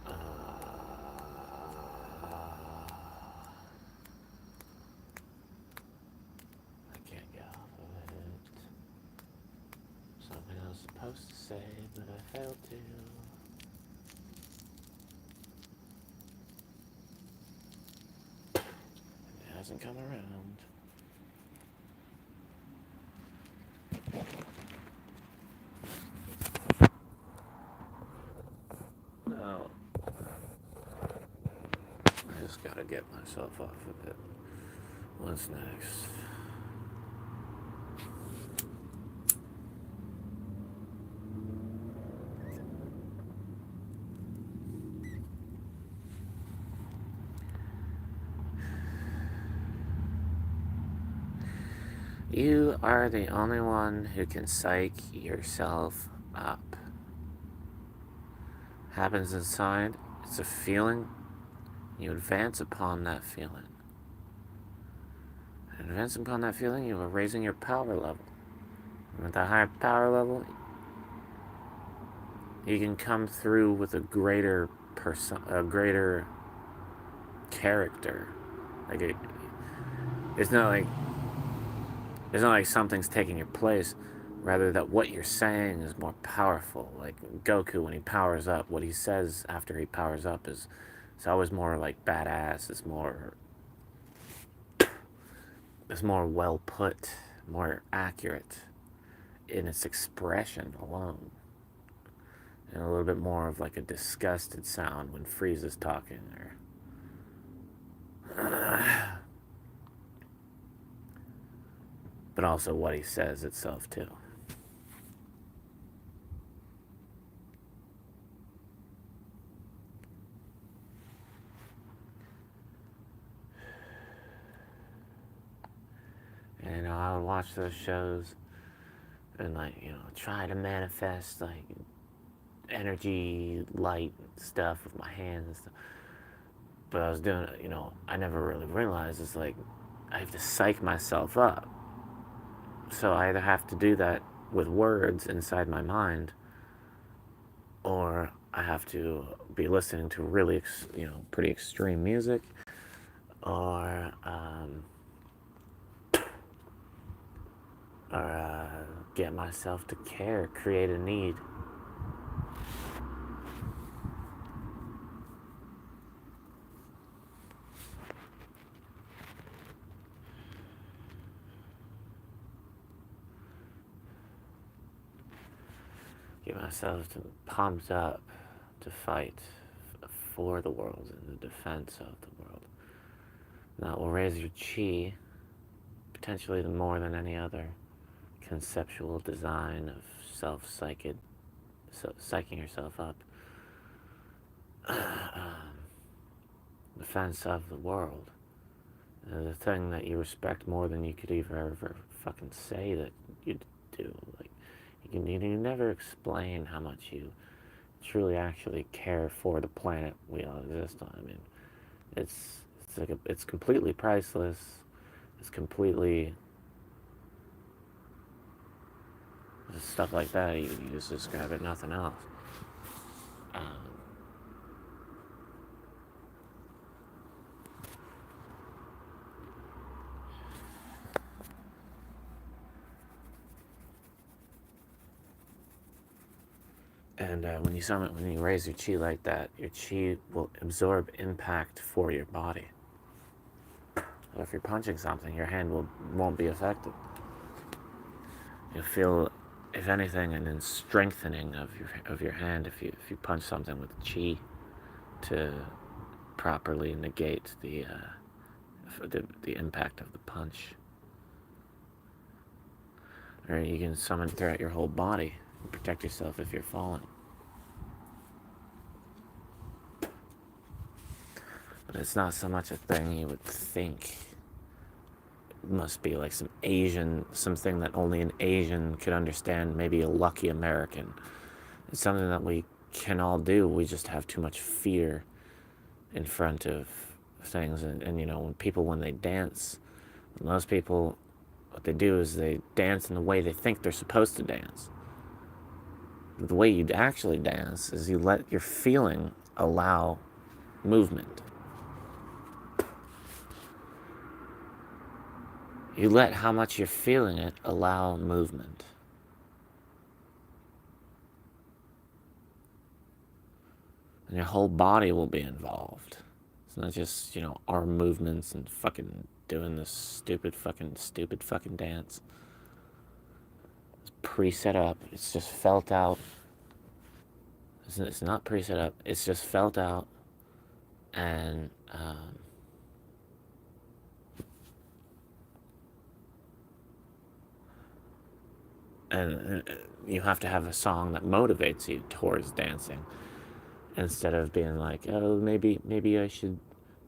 I can't get off of it. Something I was supposed to say, but I failed to. It hasn't come around. No. I just gotta get myself off of it. What's next? You are the only one who can psych yourself up. Happens inside, it's a feeling. You advance upon that feeling. And advancing upon that feeling, you are raising your power level. And with that higher power level, you can come through with a greater character. Like it's not like something's taking your place. Rather, that what you're saying is more powerful. Like Goku, when he powers up, what he says after he powers up is, it's always more like badass. It's more well put, more accurate in its expression alone. And a little bit more of like a disgusted sound when Frieza's talking, but also what he says itself too. And I would watch those shows and try to manifest like energy, light stuff with my hands. But I was doing it, I never really realized it's like I have to psych myself up. So I either have to do that with words inside my mind, or I have to be listening to really, pretty extreme music, or get myself to create a need. Get myself pumped up to fight for the world, in the defense of the world. That will raise your chi, potentially more than any other conceptual design of psyching yourself up. Defense of the world. The thing that you respect more than you could ever fucking say that you do. Like, you never explain how much you truly actually care for the planet we all exist on. I mean, It's completely priceless. It's completely stuff like that. You just describe it, nothing else. Um, and when you raise your chi like that, your chi will absorb impact for your body. So if you're punching something, your hand won't be affected. You'll feel, if anything, an strengthening of your hand if you punch something with chi to properly negate the impact of the punch. Or you can summon throughout your whole body and protect yourself if you're falling. But it's not so much a thing you would think. It must be like something that only an Asian could understand, maybe a lucky American. It's something that we can all do. We just have too much fear in front of things. And you know, when they dance, most people, what they do is they dance in the way they think they're supposed to dance. The way you actually dance is you let your feeling allow movement. You let how much you're feeling it allow movement. And your whole body will be involved. It's not just, arm movements and fucking doing this stupid fucking dance. It's pre-set up. It's just felt out. It's not pre-set up. It's just felt out. And you have to have a song that motivates you towards dancing, instead of being like, oh, maybe I should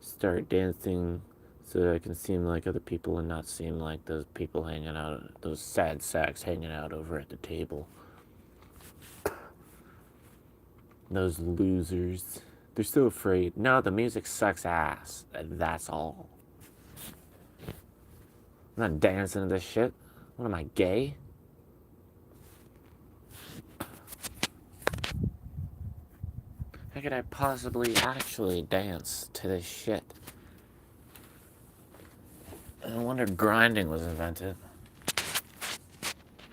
start dancing so that I can seem like other people and not seem like those people hanging out, those sad sacks hanging out over at the table. Those losers. They're so afraid. No, the music sucks ass. That's all. I'm not dancing to this shit. What am I, gay? How could I possibly actually dance to this shit? No wonder grinding was invented.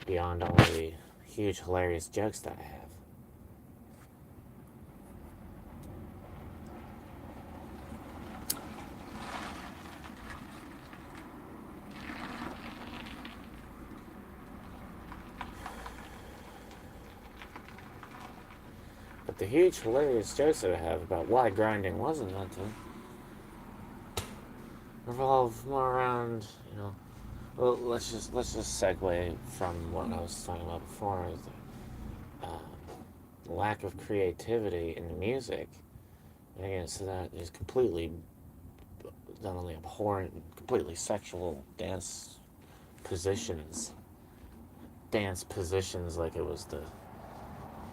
Beyond all the huge, hilarious jokes that I have. But the huge, hilarious jokes that I have about why grinding was invented revolve more around, well, let's just segue from what I was talking about before, the lack of creativity in the music. And again, so that is completely, not only abhorrent, completely sexual dance positions. Dance positions like it was the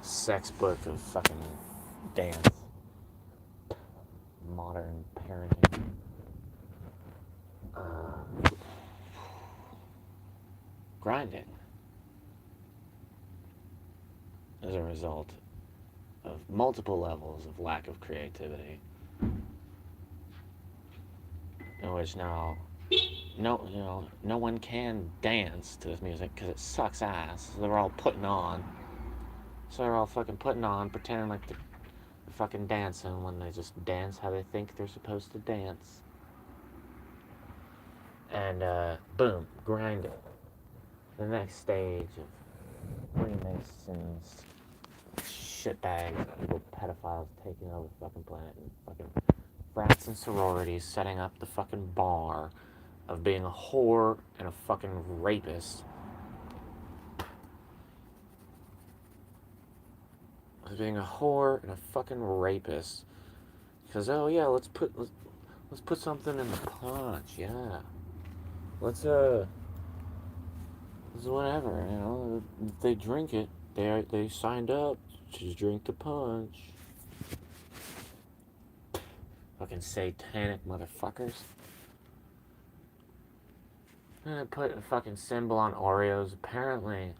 sex book of fucking dance. Modern parenting. Grinding as a result of multiple levels of lack of creativity, in which now no one can dance to this music because it sucks ass. So they're all fucking putting on, pretending like they're fucking dancing when they just dance how they think they're supposed to dance. And boom, grinding. The next stage of Freemasons, shitbags, little pedophiles taking over the fucking planet, and fucking frats and sororities setting up the fucking bar of being a whore and a fucking rapist. Of being a whore and a fucking rapist. Because, oh yeah, let's put something in the punch, yeah. Let's whatever, if they drink it, they signed up to drink the punch. Fucking satanic motherfuckers. I'm gonna put a fucking symbol on Oreos. Apparently,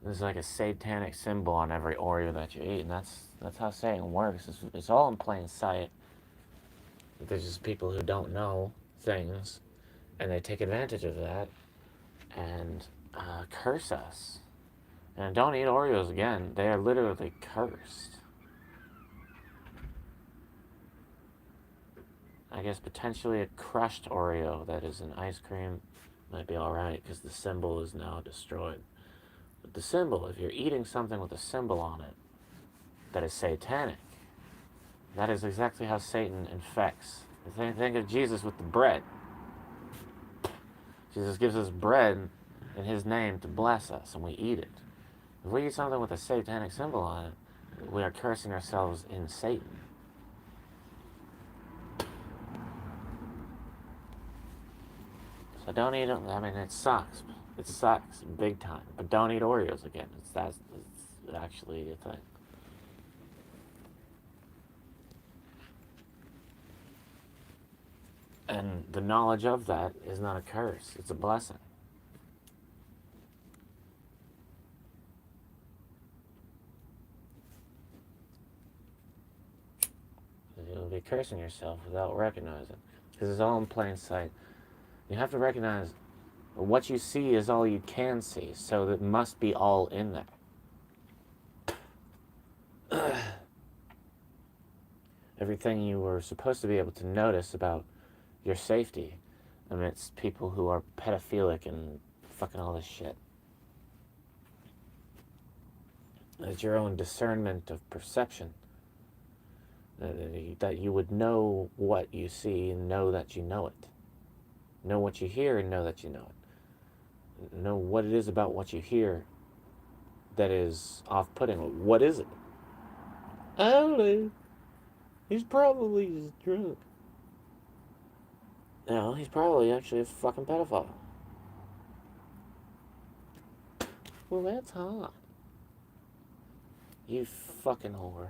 there's like a satanic symbol on every Oreo that you eat, and that's how Satan works. It's all in plain sight. There's just people who don't know things, and they take advantage of that and curse us. And don't eat Oreos again. They are literally cursed. I guess potentially a crushed Oreo that is an ice cream might be alright because the symbol is now destroyed. But the symbol, if you're eating something with a symbol on it that is satanic, that is exactly how Satan infects. Think of Jesus with the bread. Jesus gives us bread in his name to bless us, and we eat it. If we eat something with a satanic symbol on it, we are cursing ourselves in Satan. So don't eat it. I mean, it sucks. It sucks big time. But don't eat Oreos again. It's actually a thing. And the knowledge of that is not a curse. It's a blessing. You'll be cursing yourself without recognizing. Because it's all in plain sight. You have to recognize what you see is all you can see. So it must be all in there. Everything you were supposed to be able to notice about your safety amidst people who are pedophilic and fucking all this shit. It's your own discernment of perception. That you would know what you see and know that you know it. Know what you hear and know that you know it. Know what it is about what you hear that is off-putting. What is it? I don't know. He's probably just drunk. No, he's probably actually a fucking pedophile. Well, that's hot. You fucking whore.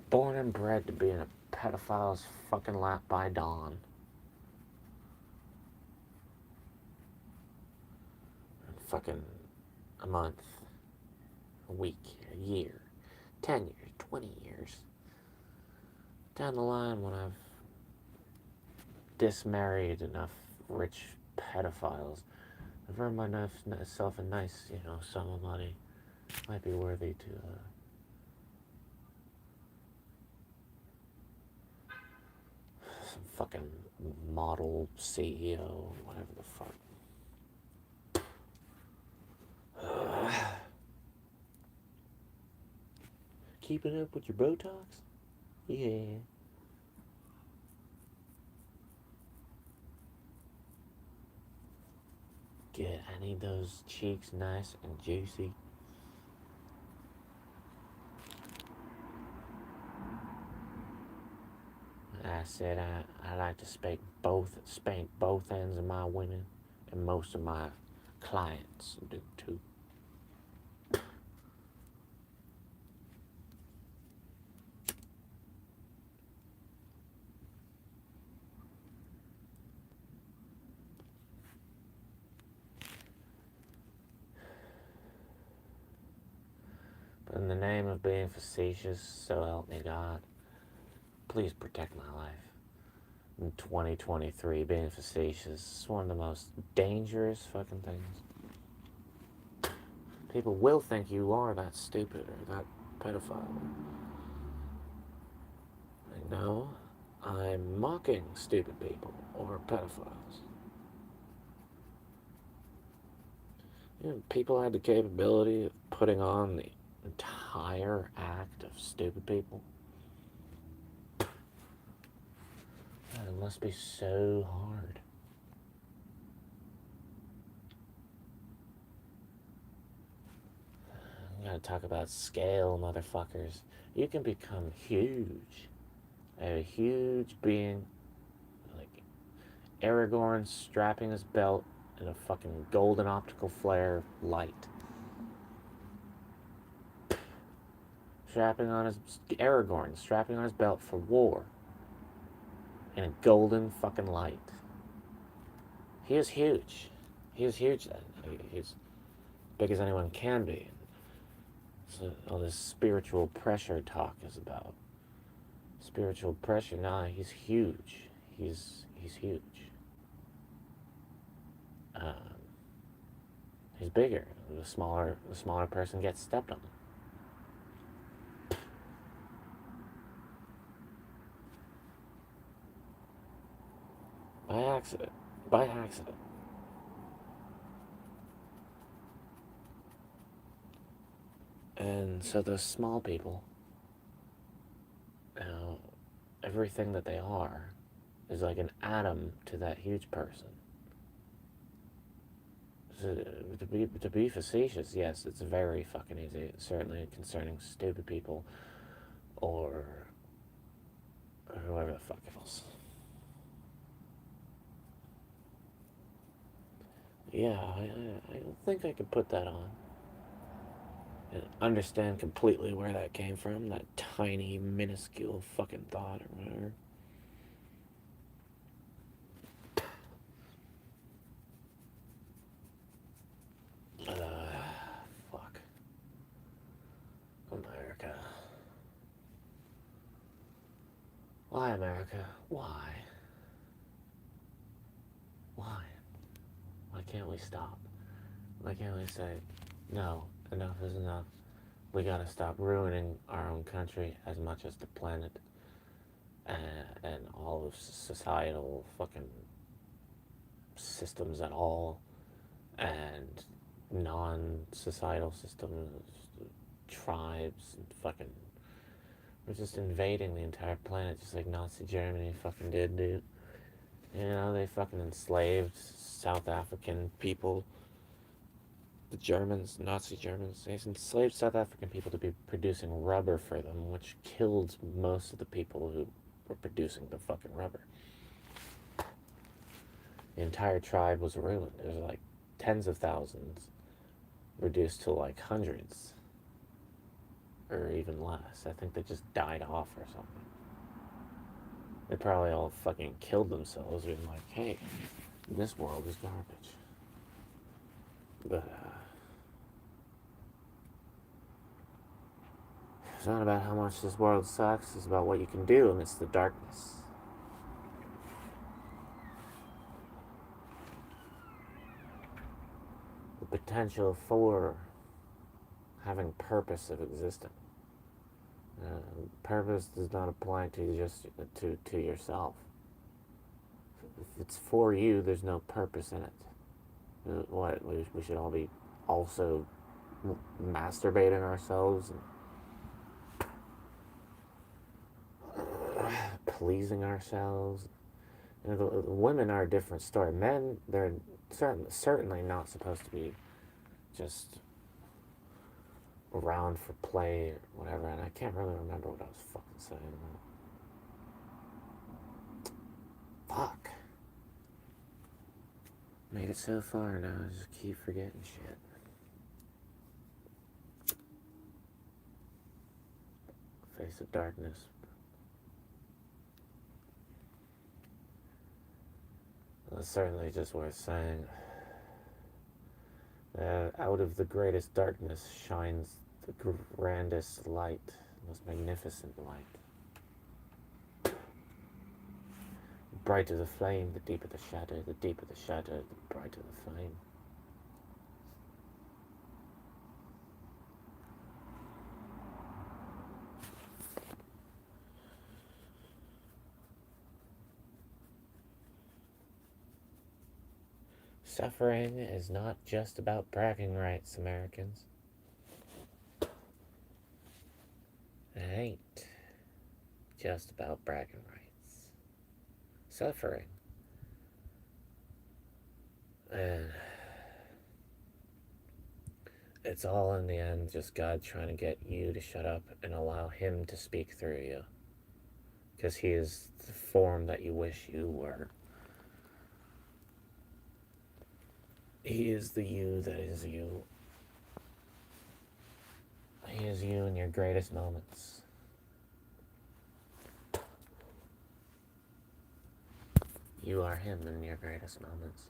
Born and bred to be in a pedophile's fucking lap by dawn. Fucking a month, a week, a year, 10 years, 20 years. Down the line when I've dismarried enough rich pedophiles, I've earned myself a nice, sum of money. Might be worthy to, some fucking model CEO, whatever the fuck. Keeping up with your Botox? Yeah. Good. I need those cheeks nice and juicy. I said I like to spank both ends of my women, and most of my clients do too. But in the name of being facetious, so help me God, please protect my life. In 2023, being facetious is one of the most dangerous fucking things. People will think you are that stupid or that pedophile. No, I'm mocking stupid people or pedophiles. People had the capability of putting on the entire act of stupid people. It must be so hard. You gotta talk about scale, motherfuckers. You can become huge. A huge being, like Aragorn strapping his belt in a fucking golden optical flare light. Aragorn strapping on his belt for war in a golden fucking light. He was huge. He was huge then. He was big as anyone can be. So all this spiritual pressure talk is about. Spiritual pressure, nah, he's huge. He's huge. Um, he's bigger. The smaller person gets stepped on. By accident. By accident. And so those small people, you know, everything that they are is like an atom to that huge person. So to be facetious, yes, it's very fucking easy. Certainly concerning stupid people or whoever the fuck else. Yeah, I don't think I could put that on and understand completely where that came from, that tiny, minuscule fucking thought or whatever. Fuck. America. Why, America? Why? Why? Why can't we stop? Why can't we say, no, enough is enough? We gotta stop ruining our own country as much as the planet and all of societal fucking systems at all, and non-societal systems, tribes, and fucking. We're just invading the entire planet just like Nazi Germany fucking did, dude. You know, they fucking enslaved South African people. The Germans, Nazi Germans, they enslaved South African people to be producing rubber for them, which killed most of the people who were producing the fucking rubber. The entire tribe was ruined. There was like tens of thousands, reduced to like hundreds, or even less. I think they just died off or something. They probably all fucking killed themselves, being like, hey, this world is garbage. But, it's not about how much this world sucks, it's about what you can do amidst the darkness. The potential for having purpose of existing. Purpose does not apply to just to yourself. If it's for you, there's no purpose in it. What, we should all be also masturbating ourselves and pleasing ourselves. You know, the women are a different story. Men, they're certainly not supposed to be just around for play or whatever. And I can't really remember what I was fucking saying. Fuck. Made it so far now, I just keep forgetting shit. Face of darkness. Well, it's certainly just worth saying. Out of the greatest darkness shines the grandest light, most magnificent light. The brighter the flame, the deeper the shadow, the deeper the shadow, the brighter the flame. Suffering is not just about bragging rights, Americans. It ain't just about bragging rights. Suffering. And it's all in the end just God trying to get you to shut up and allow Him to speak through you. Because He is the form that you wish you were. He is the you that is you. He He is you in your greatest moments. You are him in your greatest moments.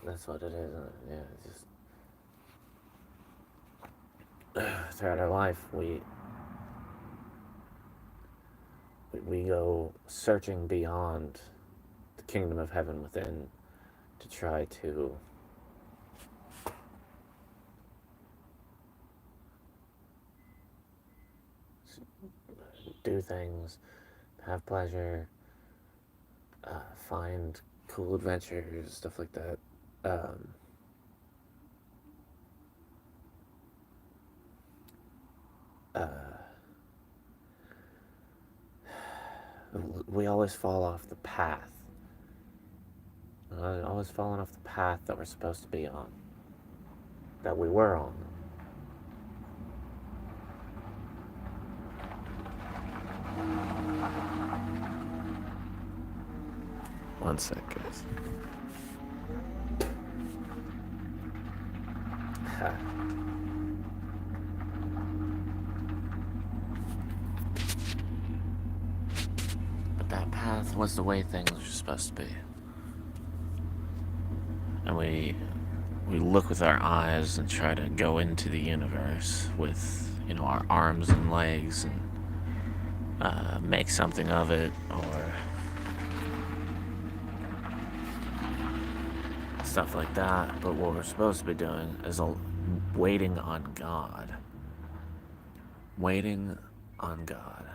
That's what it is. Yeah, it's just throughout our life, we go searching beyond the kingdom of heaven within to try to do things, have pleasure, find cool adventures, stuff like that. Um, we always fall off the path. Always falling off the path that we're supposed to be on, that we were on. One sec, guys. But that path was the way things were supposed to be. And we look with our eyes and try to go into the universe with, our arms and legs and make something of it, or stuff like that. But what we're supposed to be doing is waiting on God. Waiting on God.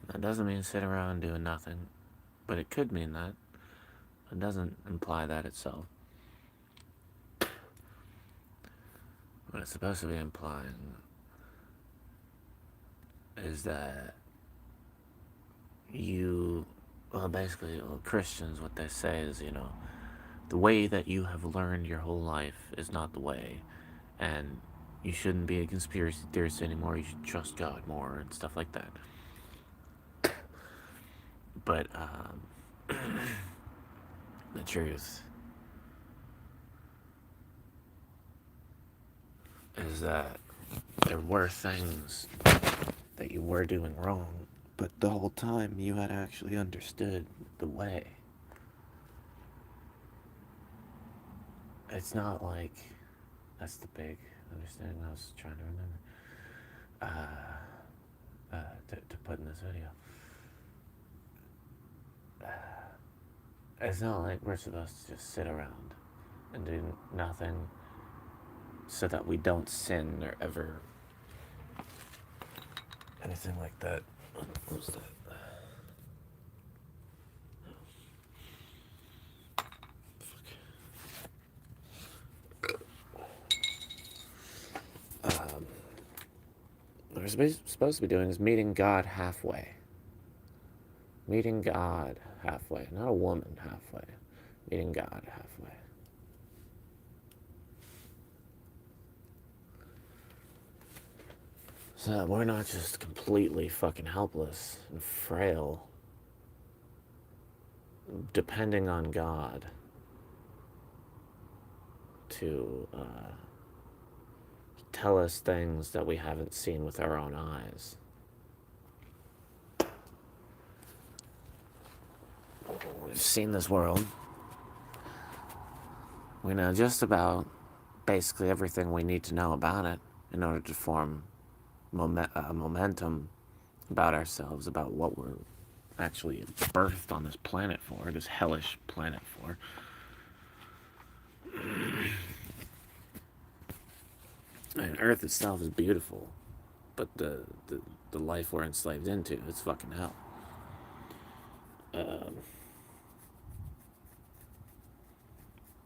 That doesn't mean sit around doing nothing, but it could mean that. It doesn't imply that itself. What it's supposed to be implying is that basically, Christians, what they say is, the way that you have learned your whole life is not the way, and you shouldn't be a conspiracy theorist anymore, you should trust God more, and stuff like that. But, the truth is that there were things that you were doing wrong, but the whole time you had actually understood the way. It's not like, that's the big understanding I was trying to remember to put in this video. It's not like we're supposed to just sit around and do nothing so that we don't sin or ever anything like that. What's that? What we're supposed to be doing is meeting God halfway. Meeting God halfway. Not a woman halfway. Meeting God halfway. So that we're not just completely fucking helpless and frail, depending on God to tell us things that we haven't seen with our own eyes. We've seen this world. We know just about basically everything we need to know about it in order to form momentum about ourselves, about what we're actually birthed on this planet for, this hellish planet for. And Earth itself is beautiful, but the life we're enslaved into, it's fucking hell. Um,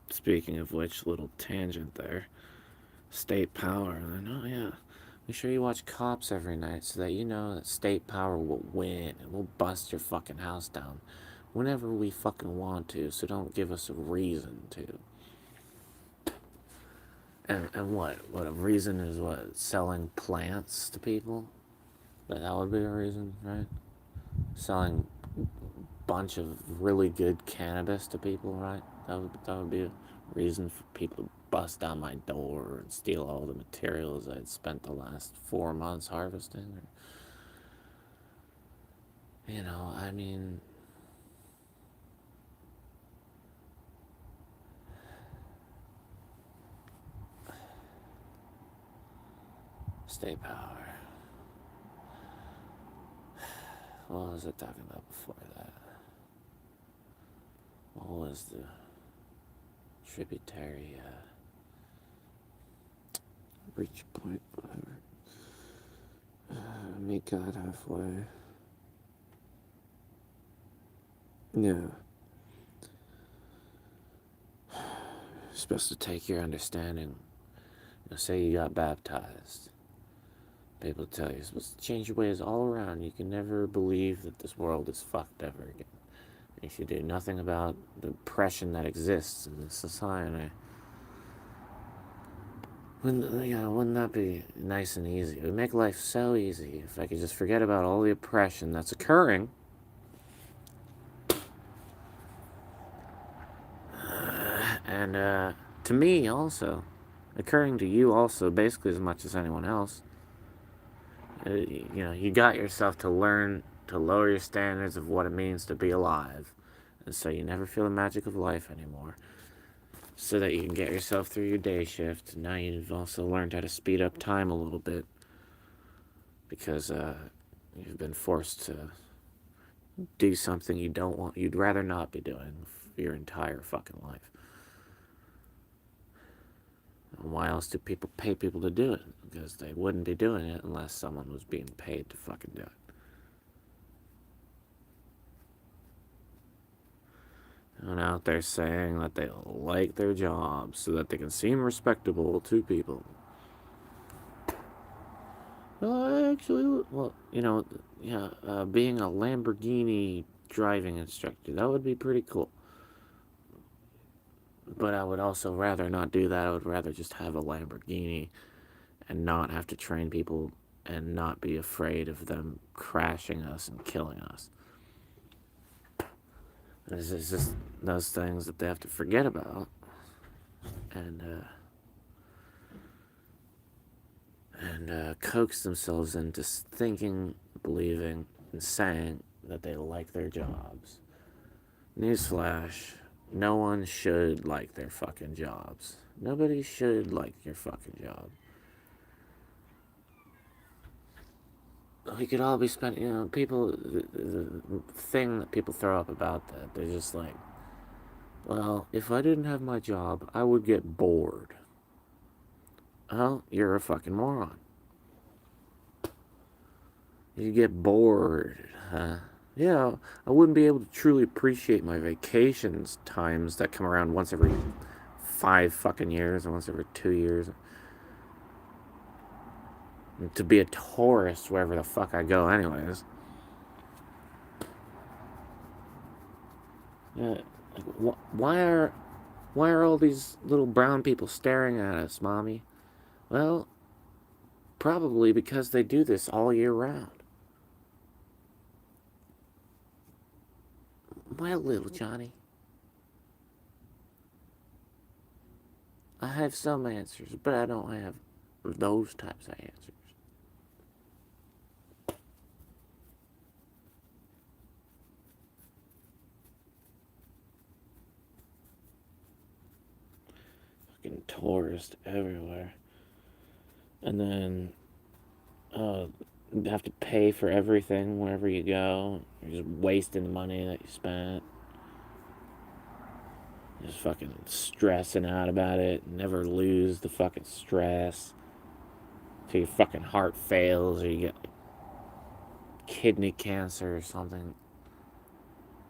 Speaking of which, little tangent there. State power. And oh yeah, make sure you watch Cops every night so that you know that state power will win and we'll bust your fucking house down whenever we fucking want to. So don't give us a reason to. And what? What a reason is what? Selling plants to people? That would be a reason, right? Selling a bunch of really good cannabis to people, right? That would be a reason for people to bust down my door and steal all the materials I'd spent the last 4 months harvesting. I mean, state power. What was I talking about before that? What was the tributary? Reach point, whatever. Meet God halfway. Yeah. You're supposed to take your understanding. Say you got baptized. People tell you you're supposed to change your ways all around. You can never believe that this world is fucked ever again. You should do nothing about the oppression that exists in this society. Wouldn't that be nice and easy? It would make life so easy if I could just forget about all the oppression that's occurring. And to me also. Occurring to you also, basically as much as anyone else. You got yourself to learn to lower your standards of what it means to be alive. And so you never feel the magic of life anymore. So that you can get yourself through your day shift. Now you've also learned how to speed up time a little bit. Because you've been forced to do something you'd rather not be doing your entire fucking life. And why else do people pay people to do it? Because they wouldn't be doing it unless someone was being paid to fucking do it. And out there saying that they like their jobs so that they can seem respectable to people. Well, being a Lamborghini driving instructor, that would be pretty cool. But I would also rather not do that. I would rather just have a Lamborghini and not have to train people and not be afraid of them crashing us and killing us. It's just those things that they have to forget about. And coax themselves into thinking, believing, and saying that they like their jobs. Newsflash, no one should like their fucking jobs. Nobody should like your fucking job. We could all be spending, people, the thing that people throw up about that, they're just like, well, if I didn't have my job, I would get bored. Oh, you're a fucking moron. You get bored, huh? Yeah, I wouldn't be able to truly appreciate my vacations times that come around once every 5 fucking years or once every 2 years. To be a tourist wherever the fuck I go, anyways. Yeah, like, why are all these little brown people staring at us, mommy? Well, probably because they do this all year round. Well, little Johnny, I have some answers, but I don't have those types of answers. Fucking tourists everywhere. And then, you have to pay for everything wherever you go. You're just wasting the money that you spent. Just fucking stressing out about it. Never lose the fucking stress. Till your fucking heart fails or you get kidney cancer or something.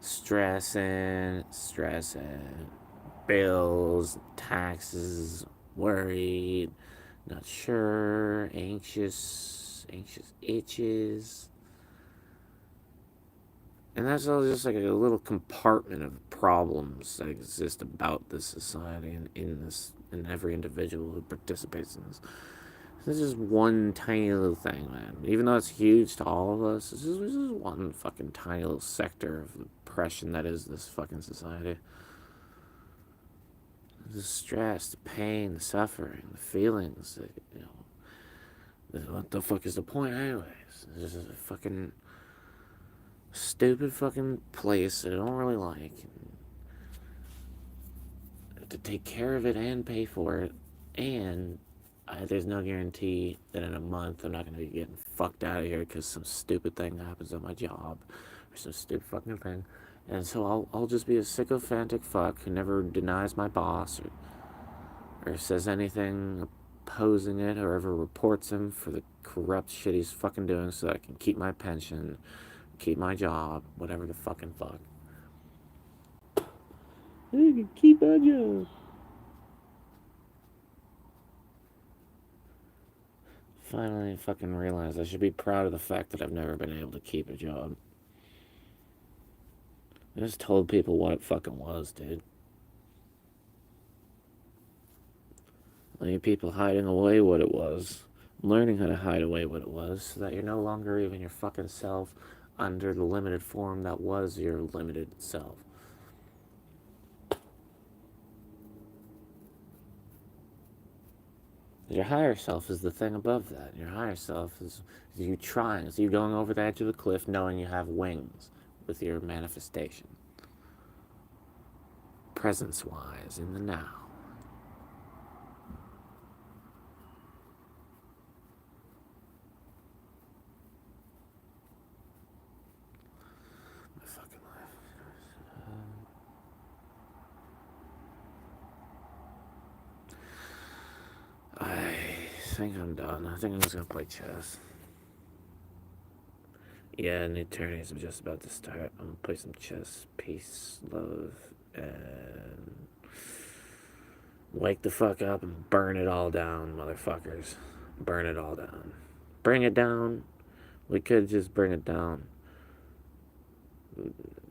stressing, bills, taxes, worried, not sure, anxious itches. And that's all just like a little compartment of problems that exist about this society and in every individual who participates in this. This is one tiny little thing, man. Even though it's huge to all of us, this is one fucking tiny little sector of the oppression that is this fucking society. The stress, the pain, the suffering, the feelings, what the fuck is the point anyways? This is a fucking stupid fucking place that I don't really like. And to take care of it and pay for it, and there's no guarantee that in a month I'm not going to be getting fucked out of here because some stupid thing happens at my job or some stupid fucking thing. And so I'll just be a sycophantic fuck who never denies my boss or says anything opposing it or ever reports him for the corrupt shit he's fucking doing so that I can keep my pension, keep my job, whatever the fucking fuck. I can keep my job. Finally fucking realized I should be proud of the fact that I've never been able to keep a job. I just told people what it fucking was, dude. Like people hiding away what it was. Learning how to hide away what it was so that you're no longer even your fucking self under the limited form that was your limited self. Your higher self is the thing above that. Your higher self is you trying, it's you going over the edge of the cliff knowing you have wings with your manifestation. Presence-wise, in the now. My fucking life. I think I'm done. I think I'm just gonna play chess. Yeah, and Eternity's just about to start. I'm gonna play some chess. Peace, love, and wake the fuck up and burn it all down, motherfuckers. Burn it all down. Bring it down. We could just bring it down.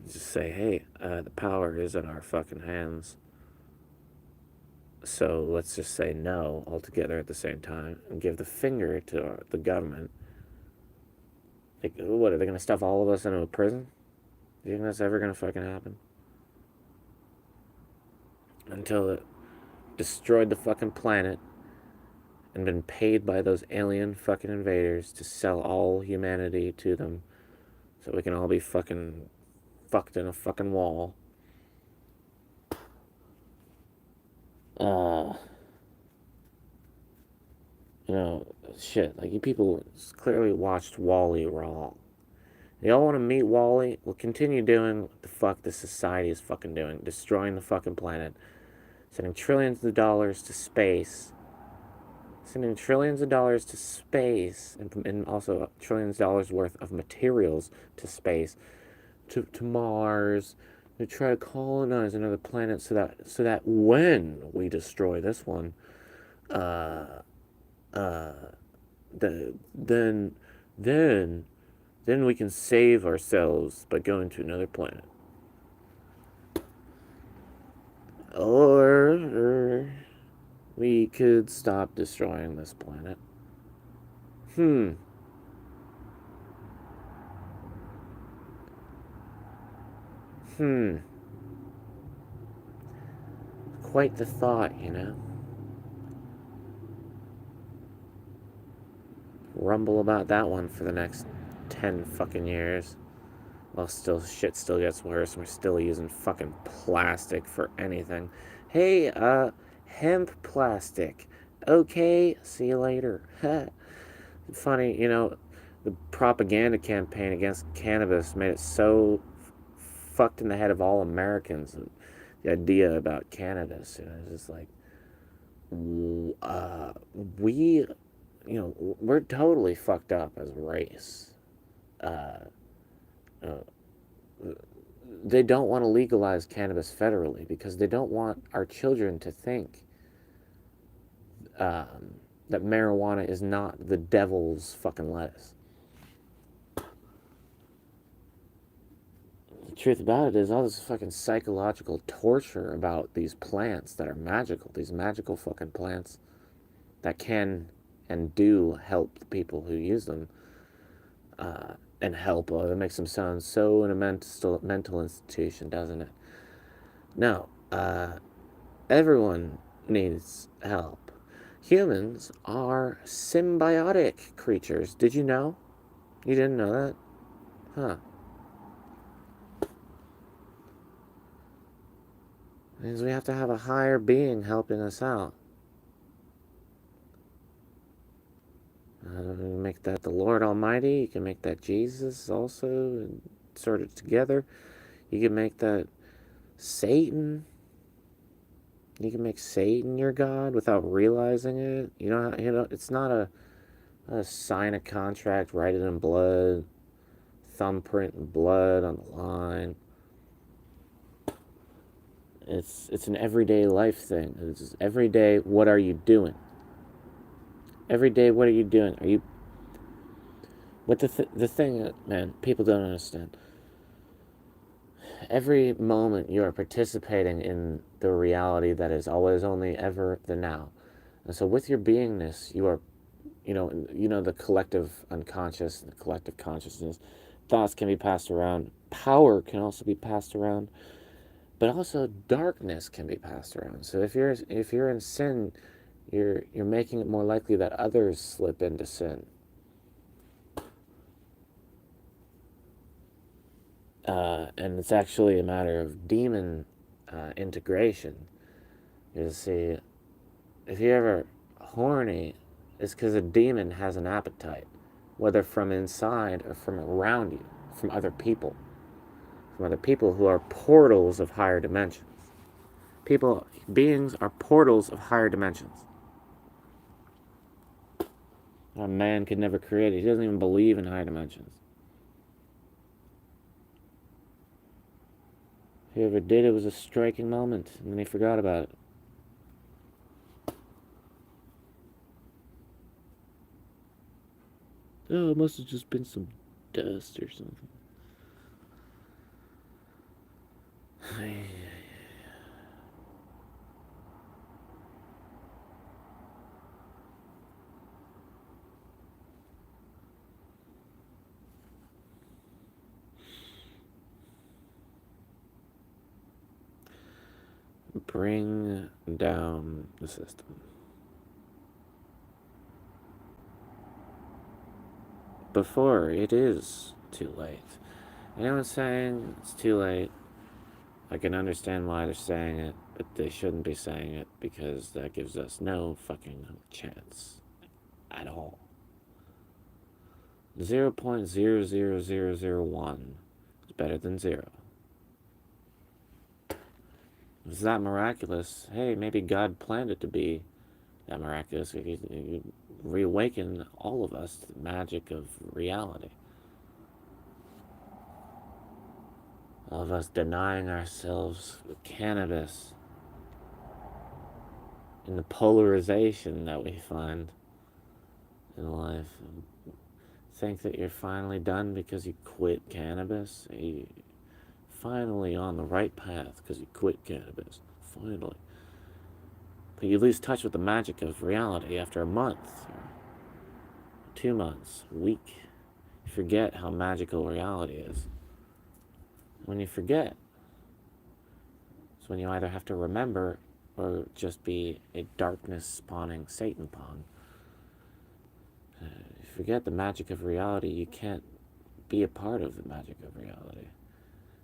Just say, hey, the power is in our fucking hands. So let's just say no altogether at the same time and give the finger to the government. Like, what, are they going to stuff all of us into a prison? Do you think that's ever going to fucking happen? Until it destroyed the fucking planet and been paid by those alien fucking invaders to sell all humanity to them so we can all be fucking fucked in a fucking wall. Uh, shit, like you people clearly watched Wall-E Raw. Y'all want to meet Wall-E? We'll continue doing what the fuck this society is fucking doing. Destroying the fucking planet. Sending trillions of dollars to space. Sending trillions of dollars to space. And also trillions of dollars worth of materials to space. To Mars. To try to colonize another planet so that when we destroy this one, uh, uh, then we can save ourselves by going to another planet. Or we could stop destroying this planet. Hmm. Hmm. Quite the thought, you know? Rumble about that one for the next 10 fucking years. While shit still gets worse and we're still using fucking plastic for anything. Hey, hemp plastic. Okay, see you later. Funny, the propaganda campaign against cannabis made it so fucked in the head of all Americans. The idea about cannabis, it's just like, we, we're totally fucked up as a race. Uh, uh, they don't want to legalize cannabis federally because they don't want our children to think that marijuana is not the devil's fucking lettuce. The truth about it is all this fucking psychological torture about these plants that are magical, these magical fucking plants that can and do help the people who use them, and help. It makes them sound so in a mental institution, doesn't it? No, everyone needs help. Humans are symbiotic creatures. Did you know? You didn't know that? Huh. It means we have to have a higher being helping us out. You can make that the Lord Almighty. You can make that Jesus also, and sort it together. You can make that Satan. You can make Satan your God without realizing it. It's not a sign a contract, write it in blood, thumbprint in blood on the line. It's an everyday life thing. It's just every day. What are you doing? Every day, what are you doing? Are you? What the thing, man? People don't understand. Every moment you are participating in the reality that is always only ever the now. And so with your beingness, you are, the collective unconscious, the collective consciousness, thoughts can be passed around, power can also be passed around, but also darkness can be passed around. So if you're in sin, you're making it more likely that others slip into sin. And it's actually a matter of demon integration. You see, if you're ever horny, it's because a demon has an appetite, whether from inside or from around you, from other people who are portals of higher dimensions. Beings are portals of higher dimensions. A man could never create it. He doesn't even believe in higher dimensions. Whoever did it was a striking moment, and then he forgot about it. Oh, it must have just been some dust or something. Bring down the system. Before it is too late. Anyone saying it's too late, I can understand why they're saying it, but they shouldn't be saying it because that gives us no fucking chance at all. 0.00001 is better than 0. If it's that miraculous, hey, maybe God planned it to be that miraculous. You reawaken all of us to the magic of reality. All of us denying ourselves cannabis in the polarization that we find in life. Think that you're finally done because you quit cannabis. You're finally on the right path because you quit cannabis. Finally. But you lose touch with the magic of reality after a month, or 2 months, a week. You forget how magical reality is. When you forget, it's when you either have to remember or just be a darkness spawning Satan pawn. You forget the magic of reality, you can't be a part of the magic of reality.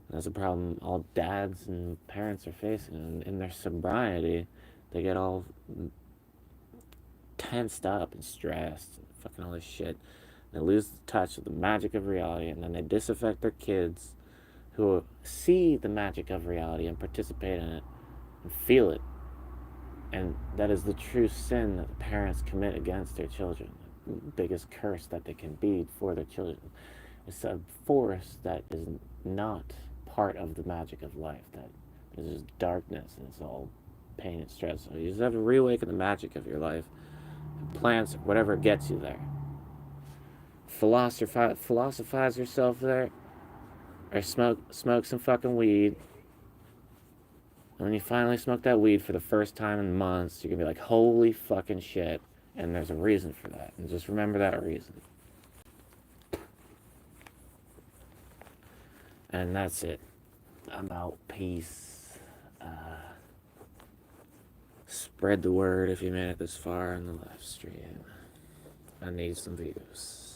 And that's a problem all dads and parents are facing. And in their sobriety, they get all tensed up and stressed and fucking all this shit. They lose touch with the magic of reality, and then they disaffect their kids who see the magic of reality and participate in it and feel it. And that is the true sin that the parents commit against their children. The biggest curse that they can be for their children. It's a force that is not part of the magic of life, that there's just darkness and it's all pain and stress. So you just have to reawaken the magic of your life. Plants, whatever gets you there. Philosophize yourself there, or smoke some fucking weed. And when you finally smoke that weed for the first time in months, you're gonna be like, holy fucking shit. And there's a reason for that. And just remember that reason. And that's it. I'm out. Peace. Spread the word if you made it this far in the live stream. I need some views.